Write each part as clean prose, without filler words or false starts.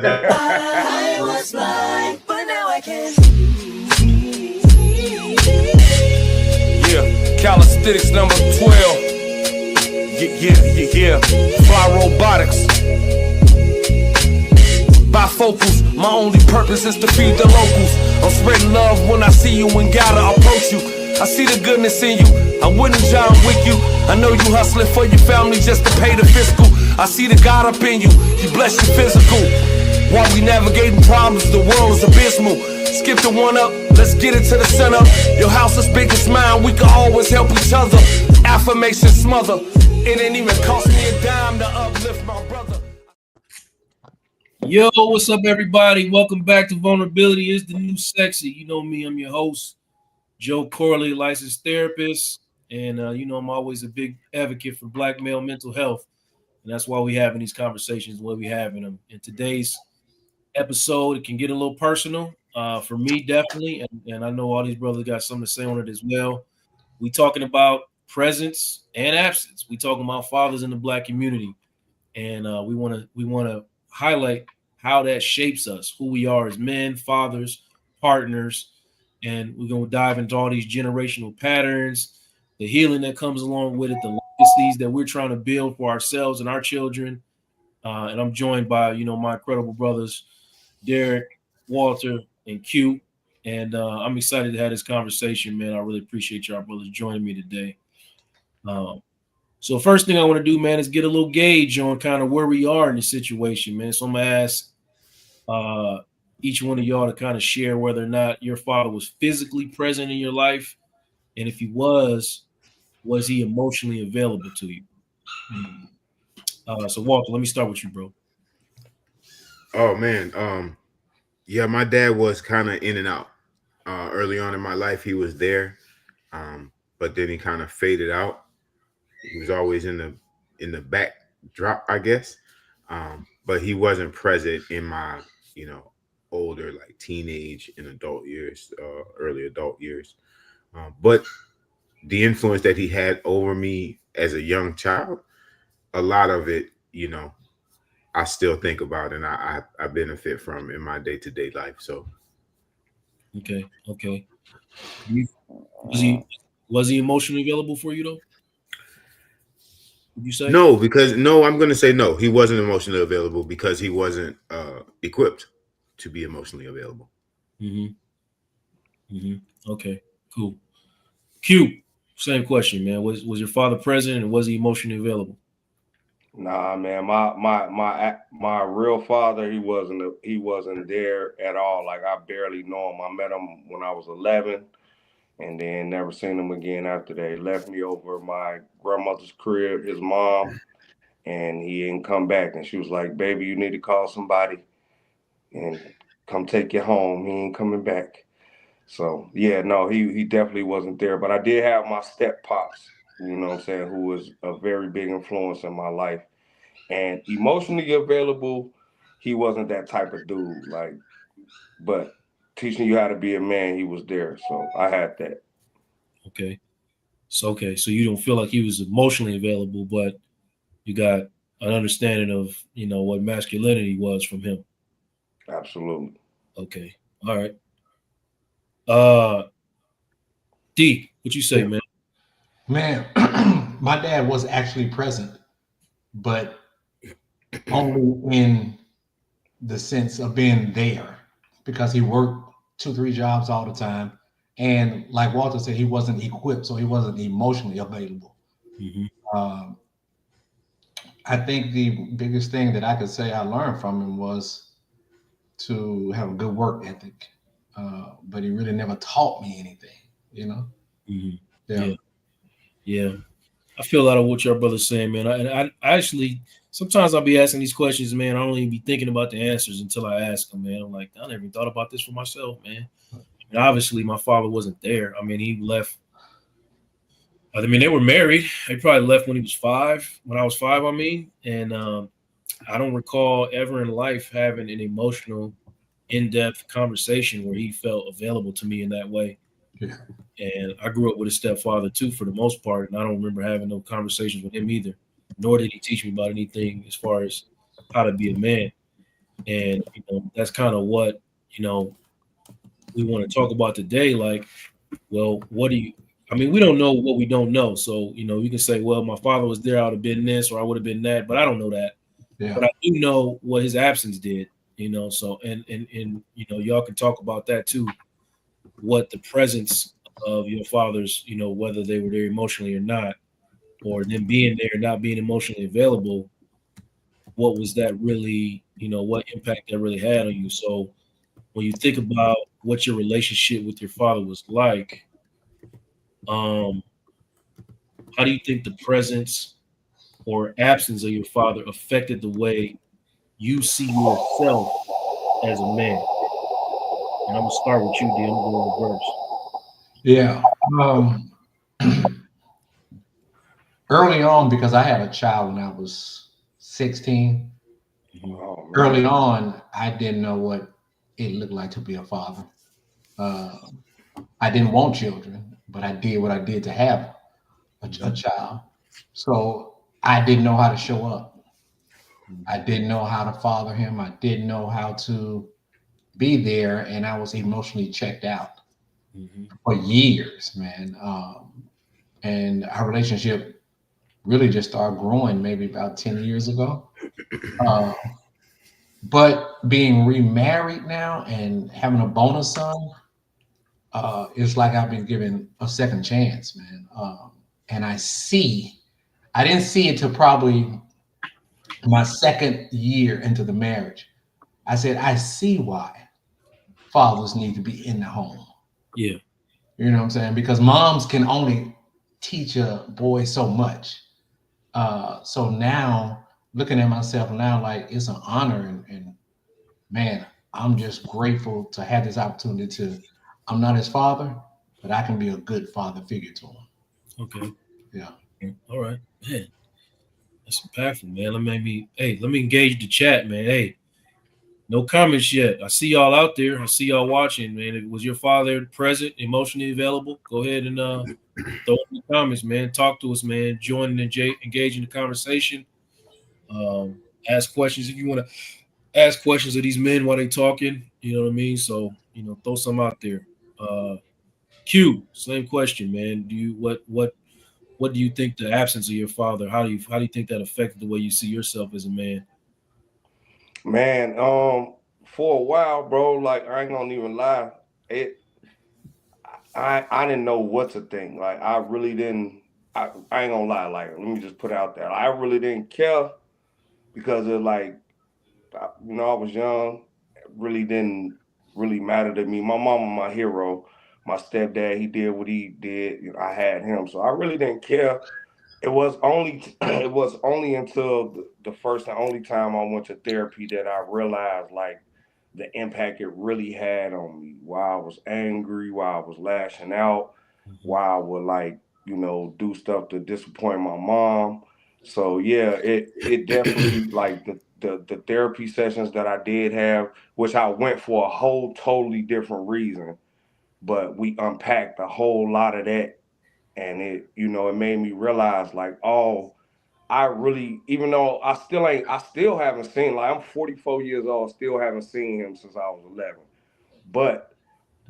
I was blind, but now I can see. Yeah, calisthenics number 12. Yeah. Fly robotics. Bifocals, my only purpose is to feed the locals. I'm spreading love when I see you and gotta approach you. I see the goodness in you, I wouldn't John Wick you. I know you hustling for your family just to pay the fiscal. I see the God up in you, He bless you physical. While we navigating problems, the world is abysmal. Skip the one up, let's get it to the center. Your house is big as mine, we can always help each other. Affirmation smother, it ain't even cost me a dime to uplift my brother. Yo, what's up, everybody? Welcome back to Vulnerability is the New Sexy. You know me, I'm your host, Joe Corley, licensed therapist. And, I'm always a big advocate for Black male mental health. And that's why we having these conversations, the way we having them. In today's episode, it can get a little personal for me, definitely. And I know all these brothers got something to say on it as well. We talking about presence and absence. We talking about fathers in the Black community. And we want to highlight how that shapes us, who we are as men, fathers, partners, and we're going to dive into all these generational patterns, the healing that comes along with it, the legacies that we're trying to build for ourselves and our children. And I'm joined by, my incredible brothers, Derek, Walter, and Q. And I'm excited to have this conversation, man. I really appreciate y'all brothers joining me today. So first thing I want to do, man, is get a little gauge on kind of where we are in the situation, man. So I'm going to ask each one of y'all to kind of share whether or not your father was physically present in your life. And if he was he emotionally available to you? So Walter, let me start with you, bro. Oh, man. Yeah, my dad was kind of in and out. Early on in my life, he was there. But then he kind of faded out. He was always in the backdrop, I guess. But he wasn't present in my, older, like teenage and adult years, early adult years. But the influence that he had over me as a young child, a lot of it, I still think about and I benefit from in my day-to-day life. So. Okay. Was he emotionally available for you though? Would you say? No, I'm going to say no. He wasn't emotionally available because he wasn't equipped to be emotionally available. Okay, cool. Q, same question, man. Was your father present and was he emotionally available? Nah, man. My real father, he wasn't there at all. Like I barely know him. I met him when I was 11. And then never seen him again after that. He left me over my grandmother's crib, his mom, and he didn't come back. And she was like, baby, you need to call somebody and come take you home. He ain't coming back. So, yeah, no, he definitely wasn't there. But I did have my step pops, you know what I'm saying, who was a very big influence in my life. And emotionally available, he wasn't that type of dude. But teaching you how to be a man, he was there. So I had that. Okay. So you don't feel like he was emotionally available, but you got an understanding of, what masculinity was from him. Absolutely. Okay. All right. D, what you say, man? Man, my dad was actually present, but only in the sense of being there because he worked 2-3 jobs all the time. And like Walter said, he wasn't equipped, so he wasn't emotionally available. I think the biggest thing that I could say I learned from him was to have a good work ethic. But he really never taught me anything, Yeah. I feel a lot of what your brother's saying, man. I actually, sometimes I'll be asking these questions, man. I don't even be thinking about the answers until I ask them, man. I'm like, I never even thought about this for myself, man. And obviously, my father wasn't there. I mean, he left. I mean, they were married. He probably left when he was 5. When I was 5, I mean. And I don't recall ever in life having an emotional, in-depth conversation where he felt available to me in that way. Yeah. And I grew up with a stepfather too, for the most part, and I don't remember having no conversations with him either. Nor did he teach me about anything as far as how to be a man. And that's kind of what we want to talk about today. Like, well, what do you? I mean, we don't know what we don't know. So you can say, well, my father was there, I would have been this, or I would have been that, but I don't know that. Yeah. But I do know what his absence did. So and y'all can talk about that too. What the presence of your fathers, whether they were there emotionally or not, or them being there, not being emotionally available, what was that really, what impact that really had on you? So when you think about what your relationship with your father was like, um, how do you think the presence or absence of your father affected the way you see yourself as a man? And I'm gonna start with you, D. I'm gonna go in reverse. Yeah. Um, Early on, because I had a child when I was 16, Hmm. Oh man. early on, I didn't know what it looked like to be a father. Uh, I didn't want children, but I did what I did to have a Hmm. child. So I didn't know how to show up. I Hmm. didn't know how to father him. I didn't know how to be there, and I was emotionally checked out Hmm. for years, man. And our relationship really just started growing maybe about 10 years ago. Uh, but being remarried now and having a bonus son, it's like I've been given a second chance, man. And I didn't see it till probably my second year into the marriage. I said, I see why fathers need to be in the home. Yeah. You know what I'm saying? Because moms can only teach a boy so much. So now, looking at myself now, like it's an honor, and man, I'm just grateful to have this opportunity to. I'm not his father, but I can be a good father figure to him. Okay. Yeah. All right, man. That's impactful, man. Let me engage the chat, man. Hey, no comments yet. I see y'all out there. I see y'all watching, man. Was your father present, emotionally available? Go ahead and throw in the comments, man. Talk to us, man. Join and engage in the conversation. Um, ask questions if you want to ask questions of these men while they talking. You know what I mean? So throw some out there. Uh, Q, same question, man. Do you what do you think the absence of your father? How do you think that affected the way you see yourself as a man? Man, for a while, bro, like I ain't gonna even lie. It I didn't know what to think. Like I really didn't I ain't gonna lie, like let me just put it out there. I really didn't care because of like I was young, it really didn't really matter to me. My mama, my hero, my stepdad, he did what he did. I had him, so I really didn't care. It was only it was only until the first and only time I went to therapy that I realized like the impact it really had on me. While I was angry, while I was lashing out, Mhm. while I would like do stuff to disappoint my mom. So yeah, it definitely like the therapy sessions that I did have, which I went for a whole totally different reason, but we unpacked a whole lot of that, and it made me realize like, oh, I really, even though I still haven't seen, like I'm 44 years old, still haven't seen him since I was 11. But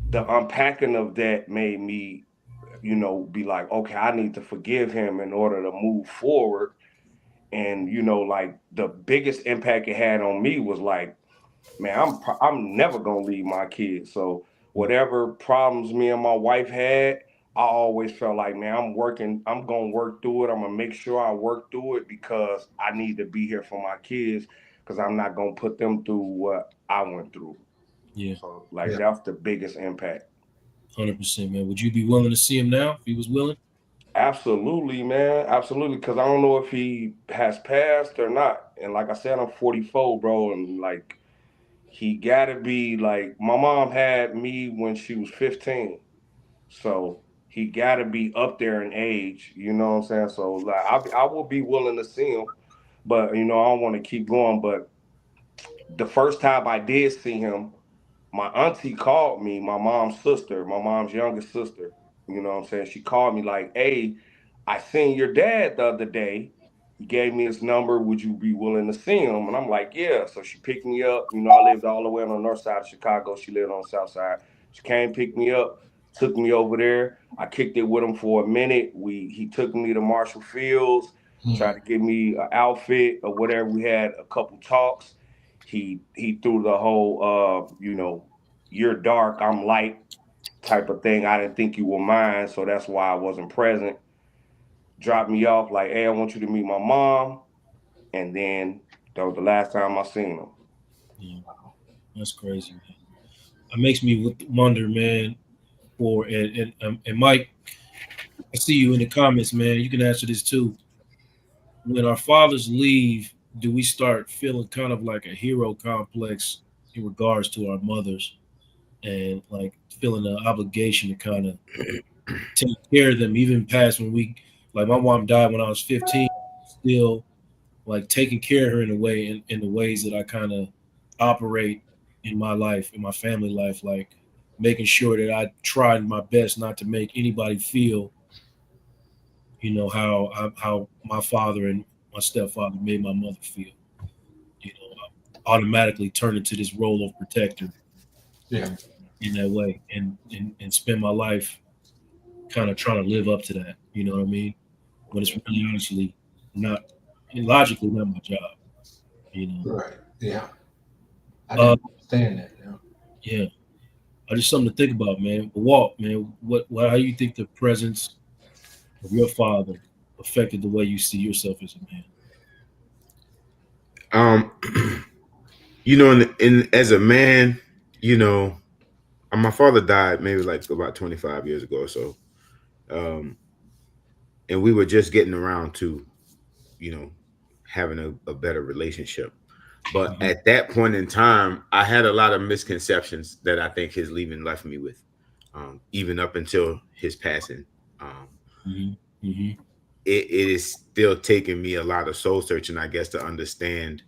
the unpacking of that made me be like, okay, I need to forgive him in order to move forward. And like the biggest impact it had on me was like, man, I'm never gonna leave my kids. So whatever problems me and my wife had, I always felt like, man, I'm gonna work through it. I'm gonna make sure I work through it because I need to be here for my kids because I'm not gonna put them through what I went through. Yeah, So like Yeah. that's the biggest impact. 100%, man. Would you be willing to see him now if he was willing? Absolutely, man. Absolutely. Cause I don't know if he has passed or not. And like I said, I'm 44, bro. And like he gotta be like my mom had me when she was 15. So he got to be up there in age, you know what I'm saying? So like I will be willing to see him, but I don't want to keep going. But the first time I did see him, my auntie called me, my mom's sister, my mom's youngest sister. You know what I'm saying? She called me like, "Hey, I seen your dad the other day. He gave me his number. Would you be willing to see him? And I'm like, yeah. So she picked me up. You know, I lived all the way on the north side of Chicago. She lived on the south side. She came, picked me up, took me over there. I kicked it with him for a minute. He took me to Marshall Fields, tried to give me an outfit or whatever. We had a couple talks. He threw the whole you're dark, I'm light type of thing. I didn't think you were mine, so that's why I wasn't present. Dropped me off like, hey, I want you to meet my mom. And then that was the last time I seen him. Yeah, that's crazy, man. It makes me wonder, man. For and Mike, I see you in the comments, man. You can answer this too. When our fathers leave, do we start feeling kind of like a hero complex in regards to our mothers, and like feeling an obligation to kind of take care of them, even past when we, like my mom died when I was 15, still like taking care of her in a way, in the ways that I kind of operate in my life, in my family life, like making sure that I tried my best not to make anybody feel, how my father and my stepfather made my mother feel. I automatically turn into this role of protector Yeah. in that way, and spend my life kind of trying to live up to that. You know what I mean? But it's really honestly not, logically not my job. You know. Right. Yeah. I Uh, can understand that. Yeah. yeah. Just something to think about, man. But Walt, man, how you think the presence of your father affected the way you see yourself as a man? Um, in as a man, you know, my father died maybe like about 25 years ago or so. Um, and we were just getting around to, you know, having a better relationship. But Mm-hmm. at that point in time, I had a lot of misconceptions that I think his leaving left me with, even up until his passing. Um, Mm-hmm. Mm-hmm. it is still taking me a lot of soul searching, I guess, to understand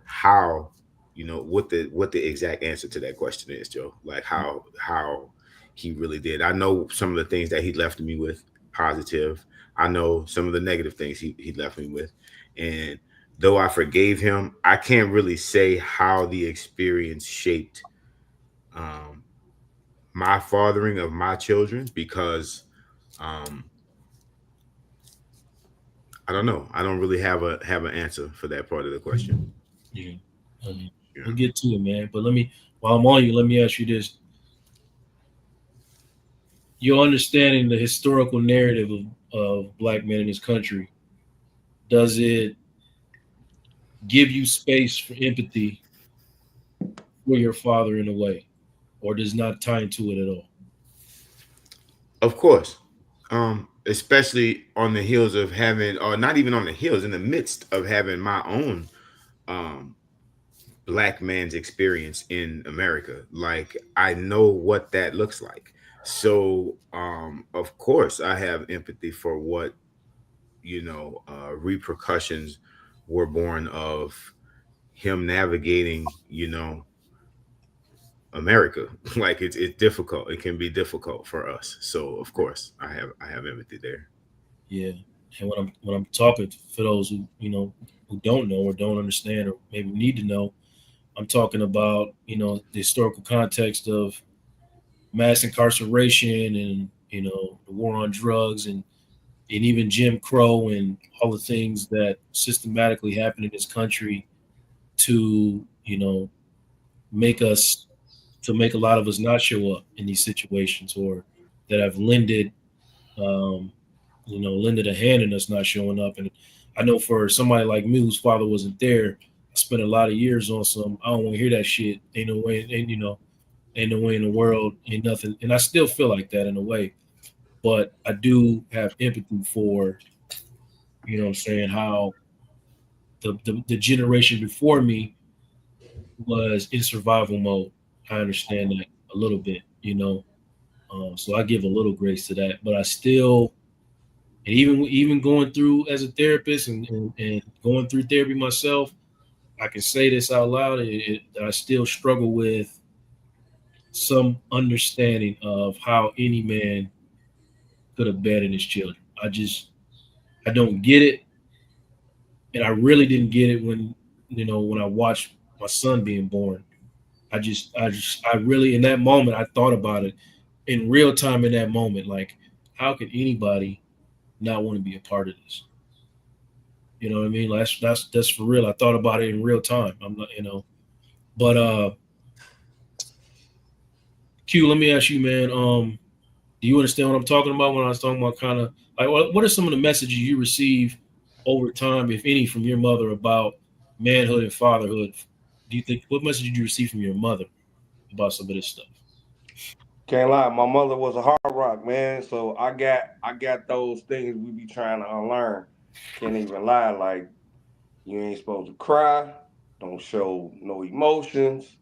how, what the exact answer to that question is, Joe. Like how he really did. I know some of the things that he left me with positive. I know some of the negative things he left me with. And though I forgave him, I can't really say how the experience shaped um, my fathering of my children because um, I don't know. I don't really have an answer for that part of the question. Yeah. Um, we'll Yeah. get to it, man. But while I'm on you, let me ask you this: your understanding the historical narrative of black men in this country, does it give you space for empathy for your father in a way, or does not tie into it at all? Of course. Especially on the heels of having, or not even on the heels, in the midst of having my own um black man's experience in America. Like I know what that looks like. So of course I have empathy for what, repercussions were born of him navigating, America. Like it's difficult. It can be difficult for us. So of course I have empathy there. Yeah. And when I'm talking for those who don't know or don't understand or maybe need to know, I'm talking about the historical context of mass incarceration and the war on drugs and even Jim Crow and all the things that systematically happen in this country to make us make a lot of us not show up in these situations, or that have um, lended a hand in us not showing up. And I know for somebody like me whose father wasn't there, I spent a lot of years on some I don't want to hear that shit. Ain't no way, ain't no way in the world, ain't nothing. And I still feel like that in a way, but I do have empathy for what I'm saying, how the generation before me was in survival mode. I understand that a little bit. So I give a little grace to that, but I still, and even going through as a therapist and going through therapy myself, I can say this out loud. I still struggle with some understanding of how any man could abandon his children. I don't get it. and I really didn't get it when when I watched my son being born. I really in that moment I thought about it in real time in that moment, like how could anybody not want to be a part of this? You know what I mean? Like, that's for real. I thought about it in real time. I'm not, but Q, let me ask you, man. Do you understand what I'm talking about when I was talking about kind of like what are some of the messages you receive over time, if any, from your mother about manhood and fatherhood? Do you think what message did you receive from your mother about some of this stuff? Can't lie, my mother was a hard rock, man. So I got those things we be trying to unlearn. Can't even lie, like you ain't supposed to cry, don't show no emotions.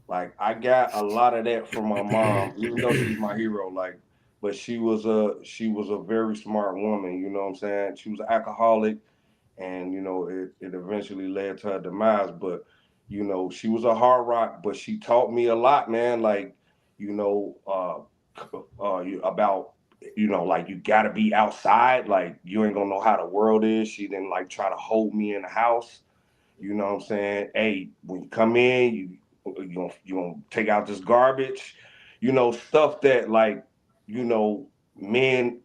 Like I got a lot of that from my mom, even though she's my hero. Like, but she was a very smart woman. You know what I'm saying? She was an alcoholic, and it eventually led to her demise. But she was a hard rock, but she taught me a lot, man. Like you know about like you gotta be outside. Like you ain't gonna know how the world is. She didn't like try to hold me in the house. You know what I'm saying? Hey, when you come in, you gonna take out this garbage, stuff that like, men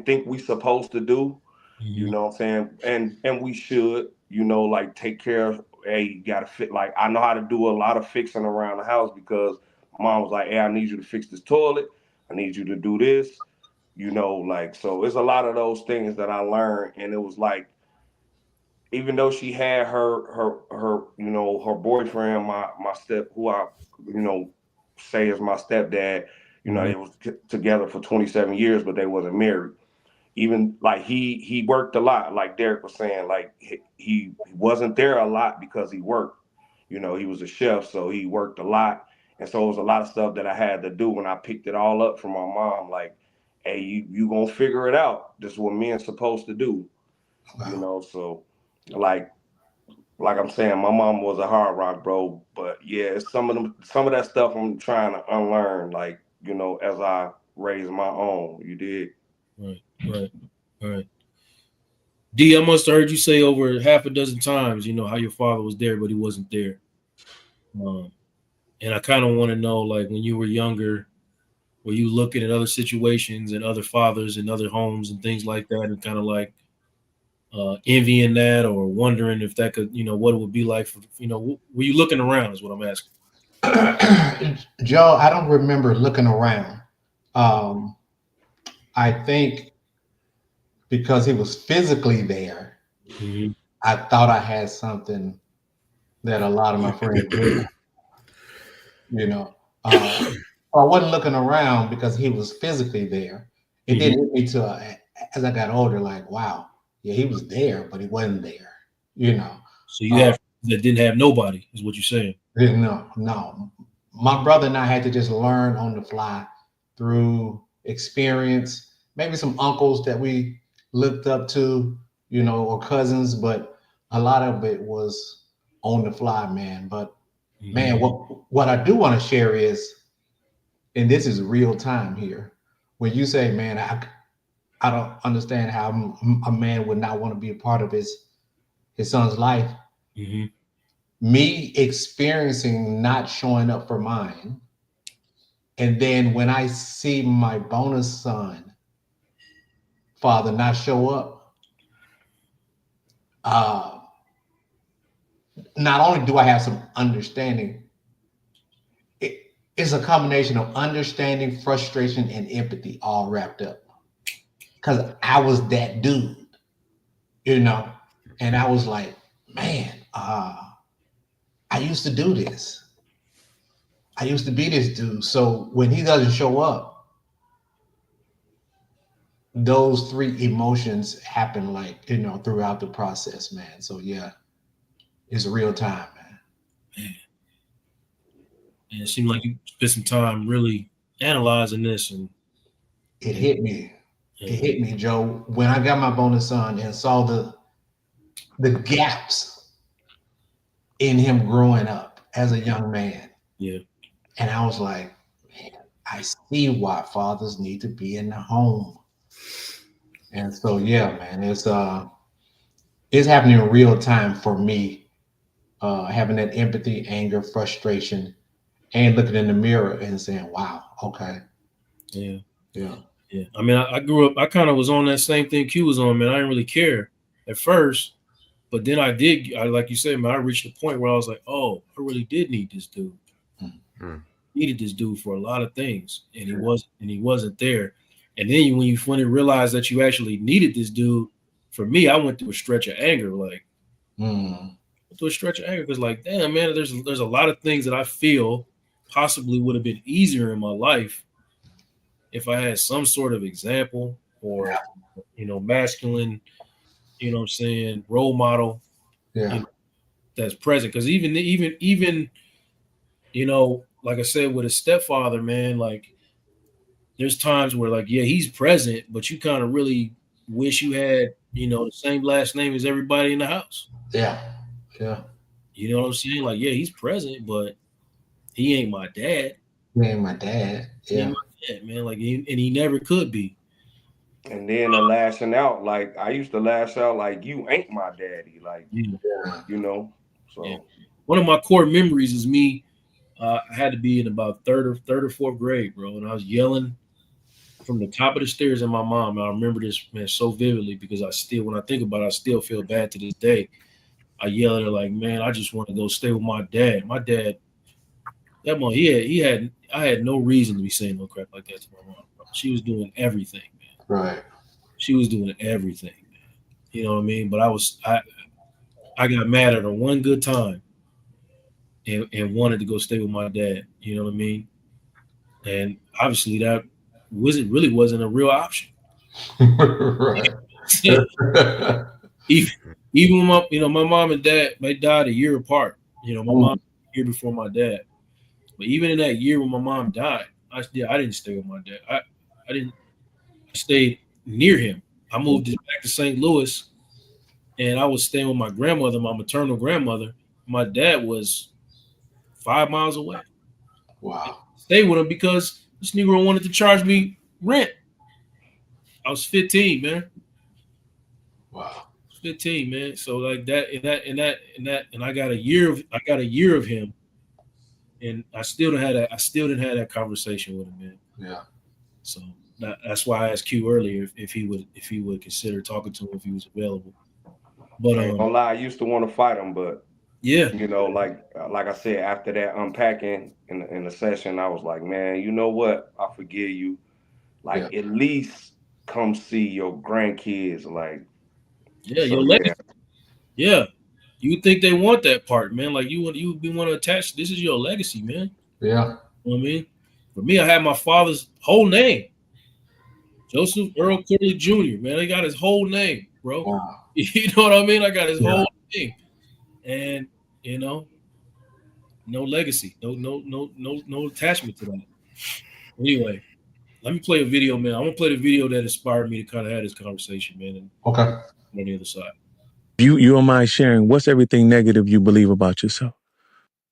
think we supposed to do. You Hmm. know what I'm saying? And we should, like take care of. Hey, you gotta fit. Like I know how to do a lot of fixing around the house because mom was like, "Hey, I need you to fix this toilet. I need you to do this." Like so. It's a lot of those things that I learned, and it was like even though she had her boyfriend, my step who I you know say is my stepdad. Hmm. They was together for 27 years, but they wasn't married. Even like he worked a lot, like Derek was saying, like he wasn't there a lot because he worked. He was a chef, so he worked a lot, and so it was a lot of stuff that I had to do when I picked it all up from my mom. Like, hey, you gonna figure it out. This is what men supposed to do. Wow. So like like I'm saying, my mom was a hard rock, bro. But yeah, it's some of that stuff I'm trying to unlearn, like, as I raise my own. You did. Right, right, right. D, I must have heard you say over half a dozen times, how your father was there, but he wasn't there. Um, and I kind of want to know, like, when you were younger, were you looking at other situations and other fathers and other homes and things like that, and kind of like envying that or wondering if that could, what it would be like for, were you looking around? Is what I'm asking. Joe, I don't remember looking around. Um, I think because he was physically there, Hmm. I thought I had something that a lot of my friends didn't. You know, uh, I wasn't looking around because he was physically there. It Hmm. didn't hit me till as I got older, like, wow, yeah, he was there, but he wasn't there. You know, So you uh, have that didn't have nobody, is what you're saying. no, no. My brother and I had to just learn on the fly through experience, maybe some uncles that we looked up to, or cousins, but a lot of it was on the fly, man. But man, Hmm. what I do want to share is, and this is real time here, when you say, man, I don't understand how a man would not want to be a part of his son's life. Hmm. Me experiencing not showing up for mine, and then when I see my bonus son father not show up, uh, not only do I have some understanding, it's a combination of understanding, frustration, and empathy all wrapped up. Because I was that dude, you know, and I was like, man, I used to do this. I used to be this dude. So when he doesn't show up, those three emotions happen like, throughout the process, man. So yeah, it's real time, man. And it seemed like you spent some time really analyzing this It and, hit me. It and hit me, Joe, when I got my bonus son and saw the gaps in him growing up as a young man. yeah. And I was like, man, I see why fathers need to be in the home. And so yeah, man, it's happening in real time for me. Having that empathy, anger, frustration, and looking in the mirror and saying, "Wow, okay, Yeah. yeah, Yeah. I mean, I grew up, I kind of was on that same thing Q was on, man. I didn't really care at first, but then like you said, man, I reached a point where I was like, oh, I really did need this dude. Mm. Needed this dude for a lot of things, and yeah, he wasn't there. And then when you finally realize that you actually needed this dude, for me, I went through a stretch of anger, like mm, through a stretch of anger, because like, damn, man, there's a lot of things that I feel possibly would have been easier in my life if I had some sort of example or masculine, what I'm saying, role model, yeah, you know, that's present. Because even like I said, with a stepfather, man, like there's times where like, yeah, he's present, but you kind of really wish you had, the same last name as everybody in the house. yeah, yeah." You know what I'm saying? Like, yeah, he's present, but he ain't my dad. Me and my dad, He ain't yeah, my dad, man. Like, and he never could be. And then the lashing out, like I used to lash out like you ain't my daddy, like Yeah, yeah, you know. yeah. So One of my core memories is me. I had to be in about third or fourth grade, bro, and I was yelling from the top of the stairs at my mom. And I remember this, man, so vividly because when I think about it, I still feel bad to this day. I yell at her like, man, I just want to go stay with my dad. My dad, that mom, I had no reason to be saying no crap like that to my mom, bro. She was doing everything, man. right. She was doing everything, man. You know what I mean? But I got mad at her one good time and wanted to go stay with my dad. You know what I mean? And obviously that wasn't a real option. Right. even even when my mom and dad they died a year apart. My mom Mm, a year before my dad. But even in that year when my mom died, I didn't stay with my dad. I didn't I stayed near him. I moved back to St. Louis and I was staying with my grandmother, my maternal grandmother. My dad was 5 miles away. wow, Stay with him because this Negro wanted to charge me rent. I was 15, man. wow, 15, man. So like and I got a year of him, and I still didn't have that conversation with him, man. yeah. So that's why I asked Q earlier if he would consider talking to him if he was available. But I ain't gonna lie, I used to want to fight him, but yeah, like I said, after that unpacking in the session, I was like, man, you know what? I forgive you. Yeah, Like at least come see your grandkids. Like yeah, so, your yeah. legacy. Yeah, you think they want that part, man? Like you would be want to attach. This is your legacy, man. yeah. You know what I mean? For me, I had my father's whole name, Joseph Earl Corley Jr. Man, I got his whole name, bro. Wow. You know what I mean? I got his Yeah. whole name, and you know, no legacy, no attachment to that. Anyway, let me play a video, man. I'm gonna play the video that inspired me to kind of have this conversation, man. And Okay. on the other side. You don't mind sharing what's everything negative you believe about yourself?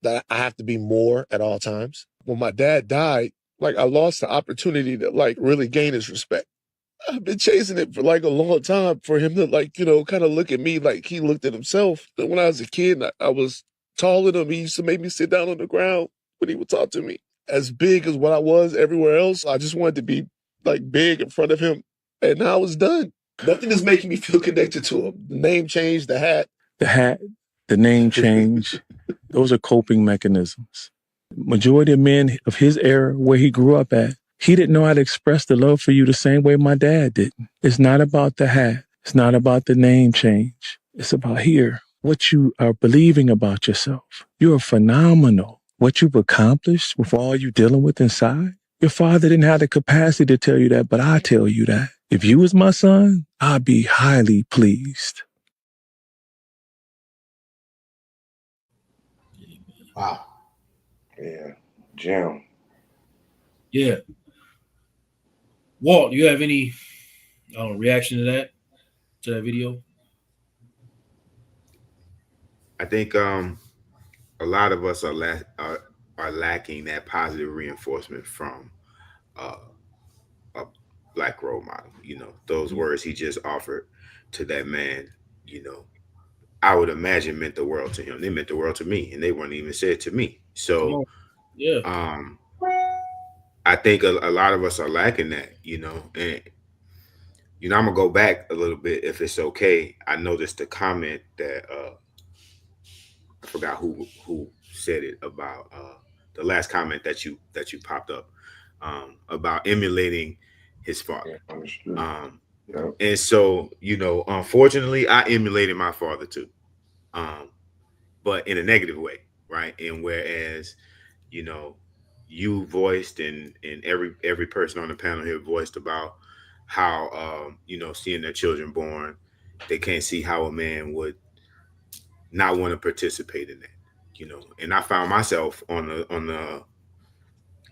That I have to be more at all times. When my dad died, like I lost the opportunity to like really gain his respect. I've been chasing it for like a long time for him to like, kind of look at me like he looked at himself. When I was a kid, I was taller than him. He used to make me sit down on the ground when he would talk to me. As big as what I was everywhere else, I just wanted to be like big in front of him. And now it's done. Nothing is making me feel connected to him. The name change, the hat. The hat, the name change, those are coping mechanisms. Majority of men of his era, where he grew up at, he didn't know how to express the love for you the same way my dad didn't. It's not about the hat. It's not about the name change. It's about here, what you are believing about yourself. You're phenomenal. What you've accomplished with all you dealing with inside. Your father didn't have the capacity to tell you that, but I tell you that. If you was my son, I'd be highly pleased. Wow. Yeah, Jim. Yeah, Walt, you have any reaction to that video? I think a lot of us are lacking that positive reinforcement from uh, a black role model. Those words he just offered to that man. You know, I would imagine meant the world to him. They meant the world to me, and they weren't even said to me. Come So on. Yeah. um, I think a lot of us are lacking that, and I'm gonna go back a little bit if it's okay. I noticed a comment that I forgot who said it about the last comment that you popped up about emulating his father. Yeah, on the street. Um, Yeah. and so unfortunately, I emulated my father too, um, but in a negative way, right? And whereas you know you voiced and every person on the panel here voiced about how seeing their children born, they can't see how a man would not want to participate in that, and I found myself on the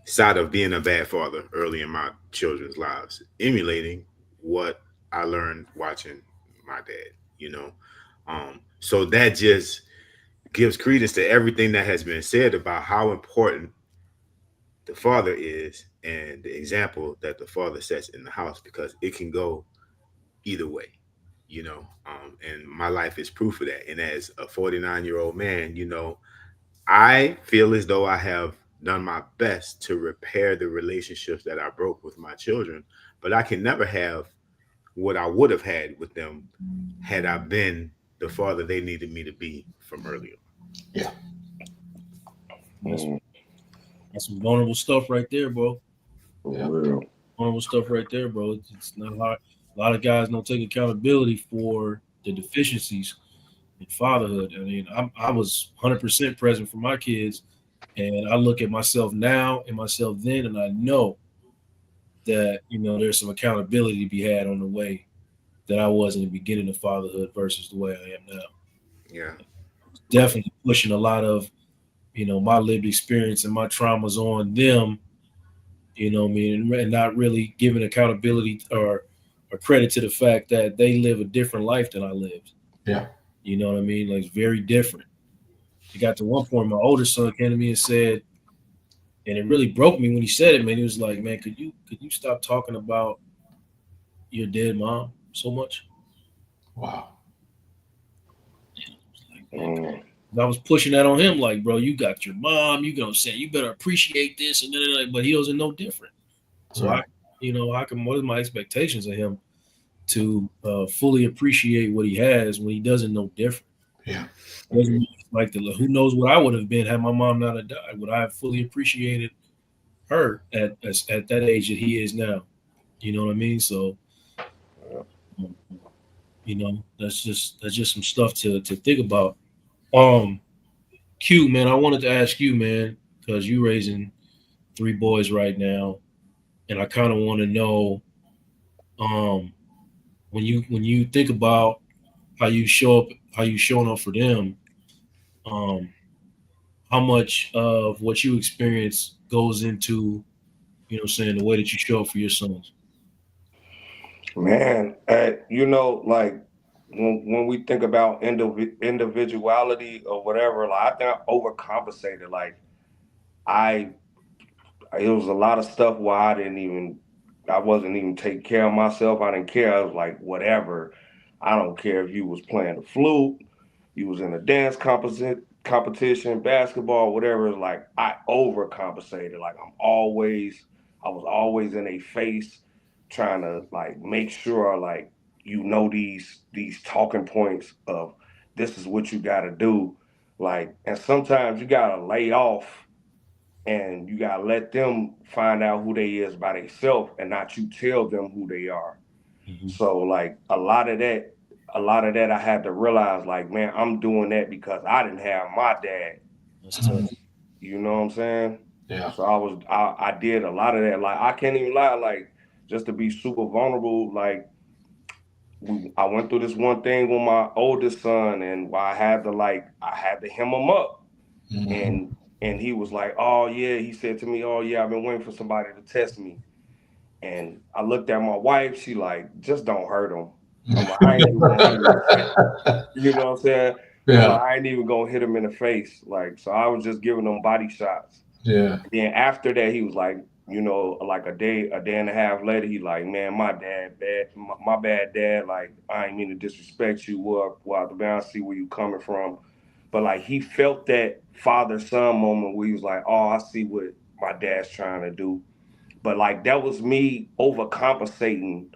side of being a bad father early in my children's lives, emulating what I learned watching my dad, so that just gives credence to everything that has been said about how important the father is and the example that the father sets in the house, because it can go either way, and my life is proof of that. And as a 49-year-old man, I feel as though I have done my best to repair the relationships that I broke with my children, but I can never have what I would have had with them had I been the father they needed me to be from earlier. Yeah. That's, Mm, that's some vulnerable stuff right there, bro. for Yeah. real. Vulnerable stuff right there, bro. It's not hard. A lot of guys don't take accountability for the deficiencies in fatherhood. I mean, I was 100% present for my kids, and I look at myself now and myself then, and I know that there's some accountability to be had on the way that I was in the beginning of fatherhood versus the way I am now. Yeah. Definitely pushing a lot of my lived experience and my traumas on them. What I mean, and not really giving accountability or credit to the fact that they live a different life than I lived. Yeah. You know what I mean? Like it's very different. It got to one point, my older son came to me and said, and it really broke me when he said it, man. He was like, "Man, could you stop talking about your dead mom so much?" Wow. Like, man, Mm, I was pushing that on him, like, bro, you got your mom, you gonna say you better appreciate this, and then but he doesn't know different. So Right. I can what are my expectations of him to fully appreciate what he has when he doesn't know different? Yeah. Doesn't know like who knows what I would have been had my mom not have died? Would I have fully appreciated her at that age that he is now? You know what I mean? So yeah. um, that's just some stuff to think about. Um, Q, man, I wanted to ask you, man, because you raising three boys right now, and I kind of want to know, um, when you think about how you show up, how you showing up for them, um, how much of what you experience goes into, saying the way that you show up for your sons. Man, like when we think about individuality or whatever, like I think I overcompensated. Like I, it was a lot of stuff where I wasn't even taking care of myself. I didn't care. I was like, whatever. I don't care if you was playing the flute, you was in a dance competition, basketball, whatever. It's like I overcompensated. Like I was always in a face trying to like make sure like these talking points of this is what you got to do. Like, and sometimes you gotta lay off and you gotta let them find out who they is by themselves and not you tell them who they are. Mm-hmm. So like a lot of that I had to realize like, man, I'm doing that because I didn't have my dad. That's tough. Mhm. You know what I'm saying? Yeah. So I did a lot of that. Like I can't even lie, like just to be super vulnerable, like I went through this one thing with my oldest son and I had to hem him up Mhm. and he was like, "Oh yeah," he said to me, "Oh yeah, I've been waiting for somebody to test me." And I looked at my wife. She like, "Just don't hurt him." I'm like, I ain't even gonna hit him in the face. You know what I'm saying? I'm Yeah. like, I ain't even gonna hit him in the face. Like, so I was just giving him body shots. Yeah. And then after that, he was like, you know, like a day and a half later, he like, man, my bad, dad. Like, I ain't mean to disrespect you. Well, I see where you coming from, but like he felt that father son moment where he was like, oh, I see what my dad's trying to do. But like that was me overcompensating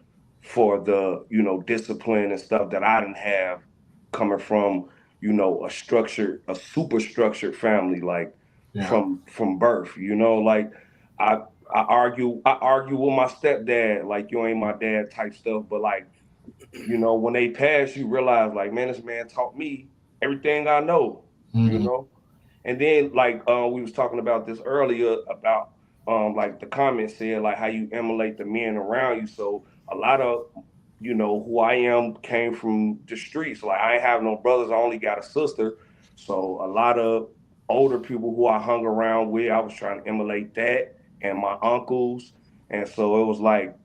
for the, you know, discipline and stuff that I didn't have coming from, you know, a super structured family, like Yeah. from birth. You know, like I I argue with my stepdad, like you ain't my dad type stuff. But like, you know, when they pass, you realize like, man, this man taught me everything I know, you Mm-hmm. know. And then like we was talking about this earlier about like the comments said like how you emulate the men around you. So a lot of, you know, who I am came from the streets. Like I ain't have no brothers, I only got a sister. So a lot of older people who I hung around with, I was trying to emulate that and my uncles. And so it was like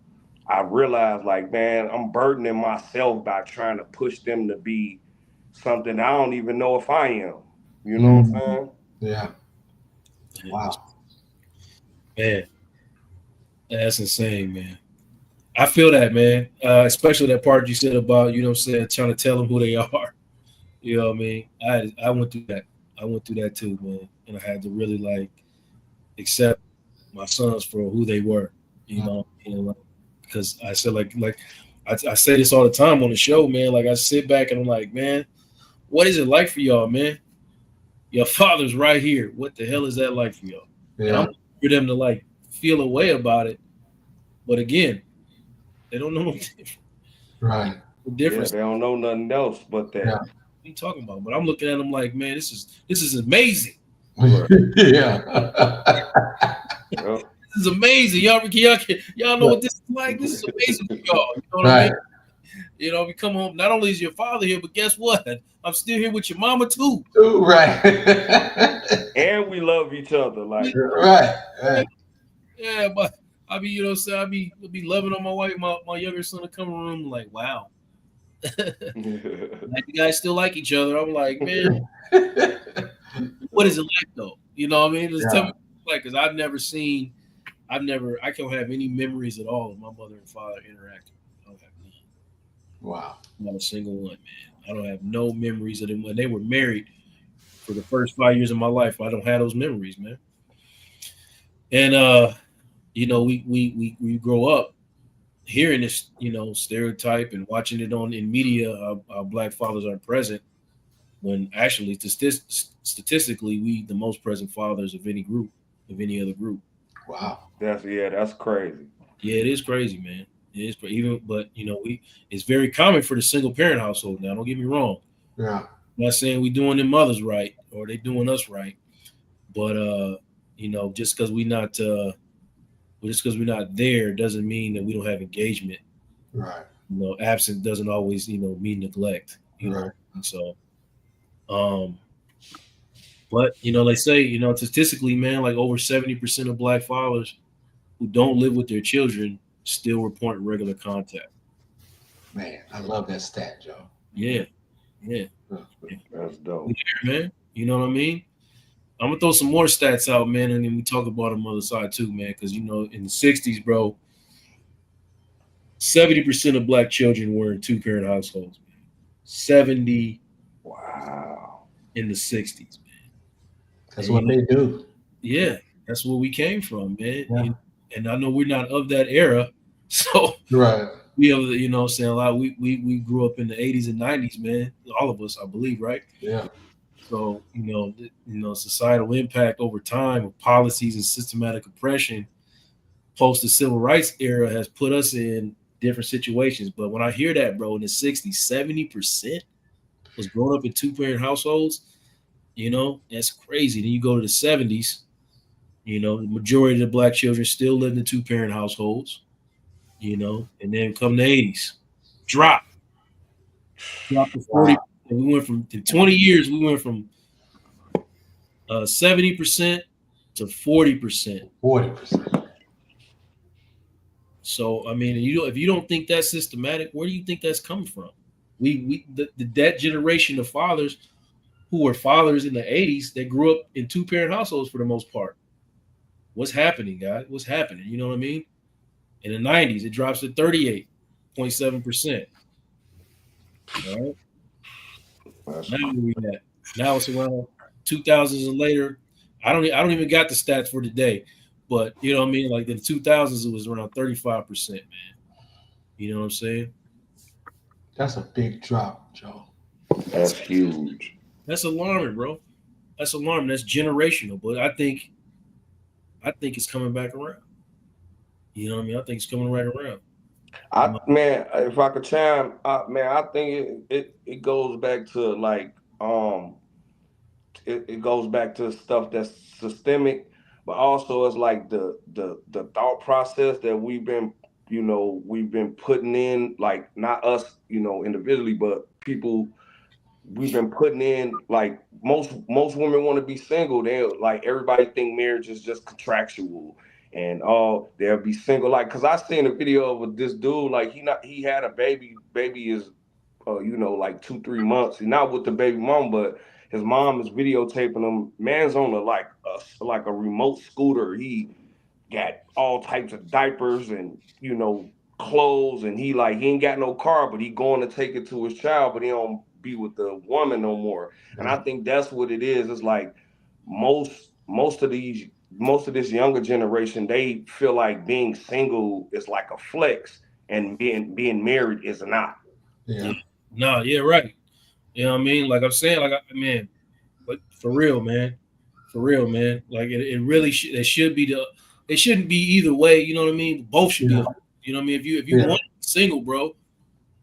I realized like, man, I'm burdening myself by trying to push them to be something I don't even know if I am. You know what I'm Mm-hmm. saying? Yeah. Wow. Man, that's insane, man. I feel that, man. Especially that part you said about, you know what I'm saying, trying to tell them who they are. You know what I mean? I went through that. I went through that too, man. And I had to really like accept my sons for who they were. Like, because I said like I say this all the time on the show, man. Like I sit back and I'm like, man, what is it like for y'all, man? Your father's right here. What the hell is that like for y'all? And I'm Yeah. for them to like feel a way about it. But again, they don't know Right. the Yeah, difference. they don't know nothing else but Yeah. that. What are you talking about? But I'm looking at them like, man, this is amazing. Right. Yeah. Yep. This is amazing. Y'all know what this is like? This is amazing for y'all. You know what I mean? Right. You know, we come home. Not only is your father here, but guess what? I'm still here with your mama too. Ooh, right. And we love each other. Like, Right. Right. Yeah, but I be, you know, what I'm saying I be loving on my wife. My younger son to come in the room like, wow, like you guys still like each other. I'm like, man, what is it like though? You know what I mean? Just tell Yeah. me what it's like, because I can't have any memories at all of my mother and father interacting. I don't have none. Wow. Not a single one, man. I don't have no memories of them when they were married for the first 5 years of my life. I don't have those memories, man. And you know, we grow up hearing this, you know, stereotype and watching it on in media. How black fathers aren't present when actually, statistically, we the most present fathers of any group, of any other group. Wow. that's crazy. Yeah, it is crazy, man. It is even, but you know, it's very common for the single parent household now. Don't get me wrong. Yeah. I'm not saying we doing them mothers right or they doing us right, but you know, just because we're not there doesn't mean that we don't have engagement. Right. You know, absent doesn't always, you know, mean neglect. You Right. know, and so, um, but you know, they say, you know, statistically, man, like over 70% of black fathers who don't live with their children still report regular contact. Man, I love that stat, Joe. Yeah, yeah, That's dope. yeah, man. You know what I mean? I'm gonna throw some more stats out, man, and then we talk about the mother side too, man. Because you know, in the '60s, bro, 70% of black children were in two-parent households. Man. 70 Wow. in the '60s, man. That's And you what know, they do. yeah, that's where we came from, man. Yeah. And I know we're not of that era, so Right. we have, you know, saying a lot. We grew up in the '80s and '90s, man. All of us, I believe, right? Yeah. So societal impact over time of policies and systematic oppression post the civil rights era has put us in different situations. But when I hear that, bro, in the '60s, 70% was growing up in two-parent households. You know, that's crazy. Then you go to the '70s. You know, the majority of the black children still lived in two-parent households. You know, and then come the '80s, drop to 40. Wow. And we went from in 20 years, we went from 70% to 40%. 40%. So I mean, if you don't think that's systematic, where do you think that's coming from? That generation of fathers who were fathers in the '80s, they grew up in two-parent households for the most part. What's happening, guys? What's happening? You know what I mean? In the 90s, it drops to 38.7%. All right. That's Now where we at? Now it's around 2000s and later. I don't even got the stats for today, but you know what I mean. Like in the 2000s, it was around 35%, man. You know what I'm saying? That's a big drop, Joe. that's huge. That's alarming, bro. That's alarming. That's generational. But I think it's coming back around. You know what I mean? I think it's coming right around. I man, if I could chime, man, I think it goes back to like it goes back to stuff that's systemic, but also it's like the thought process that we've been putting in, like not us, individually, but people we've been putting in. Like most women want to be single. They like everybody think marriage is just contractual. And they'll be single, like, cause I seen a video of this dude, like he had a baby. Baby is like 2 3 months. He's not with the baby mom, but his mom is videotaping him. Man's on a remote scooter. He got all types of diapers and clothes, and he ain't got no car, but he going to take it to his child, but he don't be with the woman no more. And I think that's what it is. It's like most of this younger generation, they feel like being single is like a flex, and being married is not. Yeah. No, yeah, right. You know what I mean? Like I'm saying, like man, but for real, man, for real, man. Like it really it should be it shouldn't be either way. You know what I mean? Both should be. Yeah. You know what I mean? If you Yeah. want to be single, bro,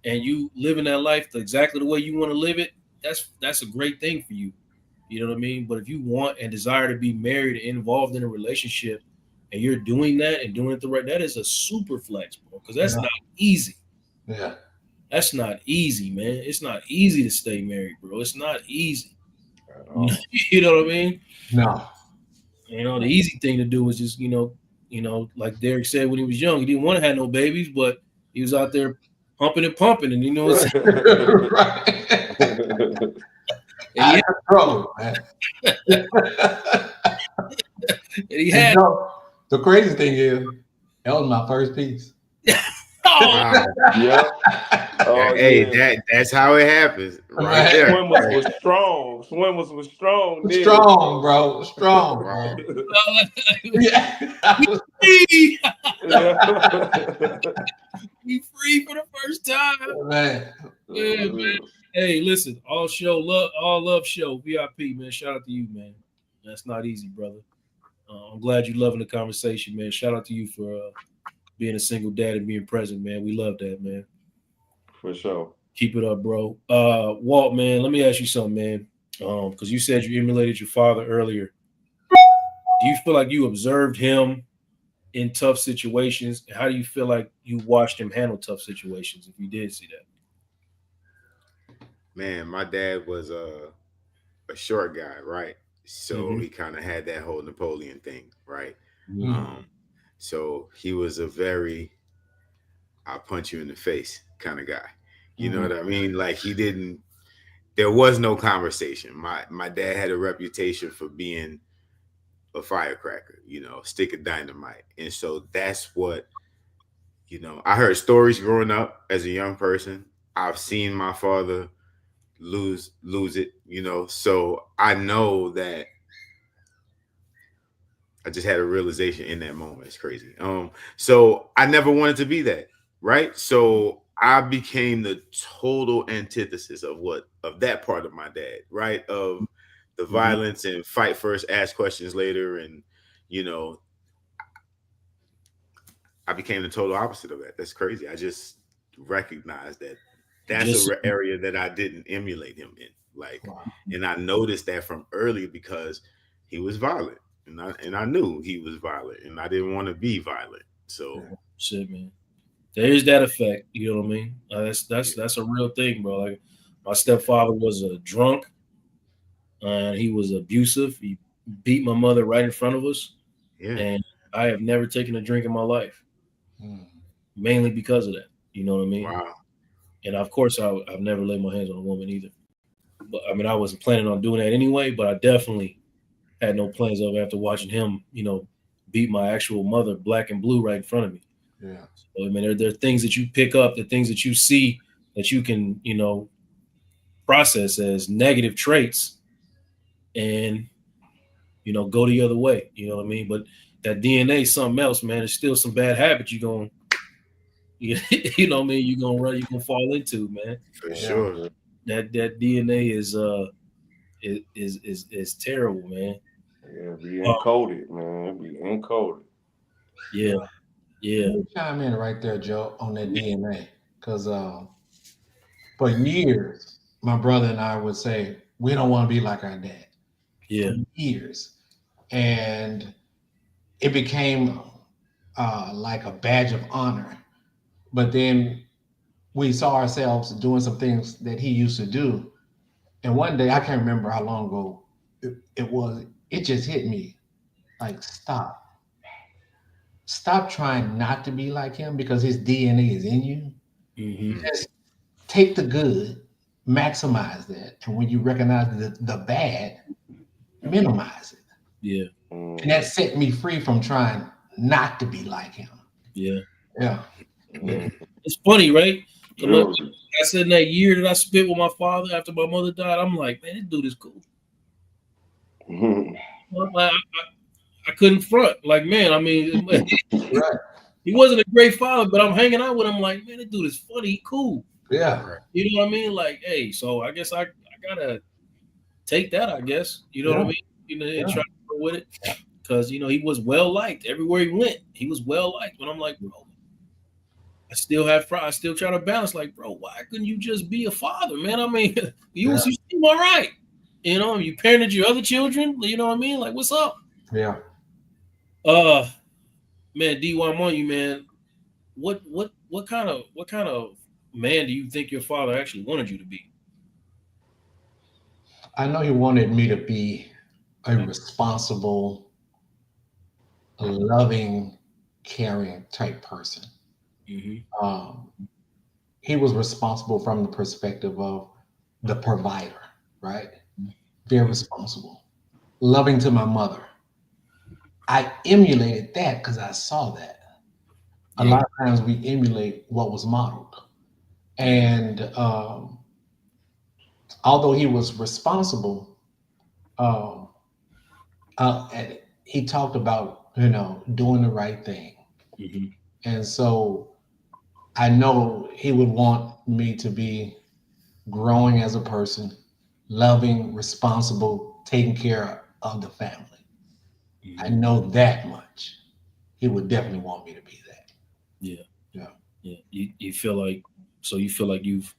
and you living that life exactly the way you want to live it, that's a great thing for you. You know what I mean? But if you want and desire to be married and involved in a relationship, and you're doing that and doing it the right, that is a super flex, bro. Because that's Yeah. not easy. Yeah. That's not easy, man. It's not easy to stay married, bro. It's not easy. You know what I mean? No. You know, the easy thing to do was just, like Derek said when he was young, he didn't want to have no babies, but he was out there pumping and pumping, and you know what I'm saying? Right. And Out of control, man. he had The crazy thing is, that was my first piece. Wow. Yeah. Oh, Hey, yeah. that's how it happens, right there. Swimmers was strong. Swimmers was strong. Then. Strong, bro. Strong, bro. Yeah. free. Yeah. Be free for the first time. Man. Yeah, man. Hey, listen, all love show, VIP, man. Shout out to you, man. That's not easy, brother. I'm glad you're loving the conversation, man. Shout out to you for being a single dad and being present, man. We love that, man. For sure. Keep it up, bro. Walt, man, let me ask you something, man. Because you said you emulated your father earlier. Do you feel like you observed him in tough situations? And how do you feel like you watched him handle tough situations, if you did see that? Man, my dad was a short guy, right? So he kind of had that whole Napoleon thing, right? So he was a very I'll punch you in the face kind of guy. You know what I mean? Like there was no conversation. My dad had a reputation for being a firecracker, stick of dynamite. And so that's what, I heard stories growing up as a young person. I've seen my father lose it, so I know that I just had a realization in that moment. It's crazy. So I never wanted to be that, right? So I became the total antithesis of that part of my dad, right? Of the violence and fight first, ask questions later. And, I became the total opposite of that. That's crazy. I just recognized that that's an area that I didn't emulate him in. And I noticed that from early because he was violent. And I knew he was violent, and I didn't want to be violent. So shit, man. There is that effect, you know what I mean? That's a real thing, bro. Like my stepfather was a drunk, and he was abusive. He beat my mother right in front of us, and I have never taken a drink in my life, mainly because of that. You know what I mean? Wow. And of course, I've never laid my hands on a woman either. But I mean, I wasn't planning on doing that anyway. But I definitely had no plans of after watching him, beat my actual mother black and blue right in front of me. Yeah. So, I mean, there are things that you pick up, the things that you see that you can, process as negative traits and, go the other way. You know what I mean? But that DNA is something else, man. It's still some bad habits you're going, you know what I mean? You're gonna fall into, man. For Yeah. sure. That DNA is terrible, man. Yeah, be Uh, encoded, man. Be encoded. yeah, yeah, Let me chime in right there, Joe, on that DNA. Because for years, my brother and I would say, we don't want to be like our dad. yeah. For years. And it became like a badge of honor. But then we saw ourselves doing some things that he used to do. And one day, I can't remember how long ago it was, it just hit me like, stop. Stop trying not to be like him because his DNA is in you. Hmm. Just take the good, maximize that. And when you recognize the bad, minimize it. Yeah, And that set me free from trying not to be like him. yeah. Yeah. It's funny, right? 'Cause Really? I said in that year that I spent with my father after my mother died, I'm like, man, this dude is cool. I couldn't front. Like, man, I mean, Right. he wasn't a great father, but I'm hanging out with him like, man, this dude is funny, he cool. Yeah. Right. You know what I mean? Like, hey, so I guess I gotta take that, I guess. You know what I Yeah. mean? And Yeah. try to go with it. Because, he was well liked. Everywhere he went, he was well liked. But I'm like, bro, I still try to balance, like, bro, why couldn't you just be a father, man? I mean, you Yeah. seem all right. You parented your other children, you know what I mean? Like, what's up? Yeah. Uh Man, D1 on you, man. What kind of man do you think your father actually wanted you to be? I know he wanted me to be a responsible, loving, caring type person. Hmm. Um, he was responsible from the perspective of the provider, right? Very responsible, loving to my mother. I emulated that because I saw that. A Yeah. lot of times we emulate what was modeled. And although he was responsible, um, and he talked about, doing the right thing. Hmm. And so I know he would want me to be growing as a person, loving, responsible, taking care of the family. I Hmm. know that much. He would definitely want me to be that. Yeah. Yeah. Yeah. You feel like you've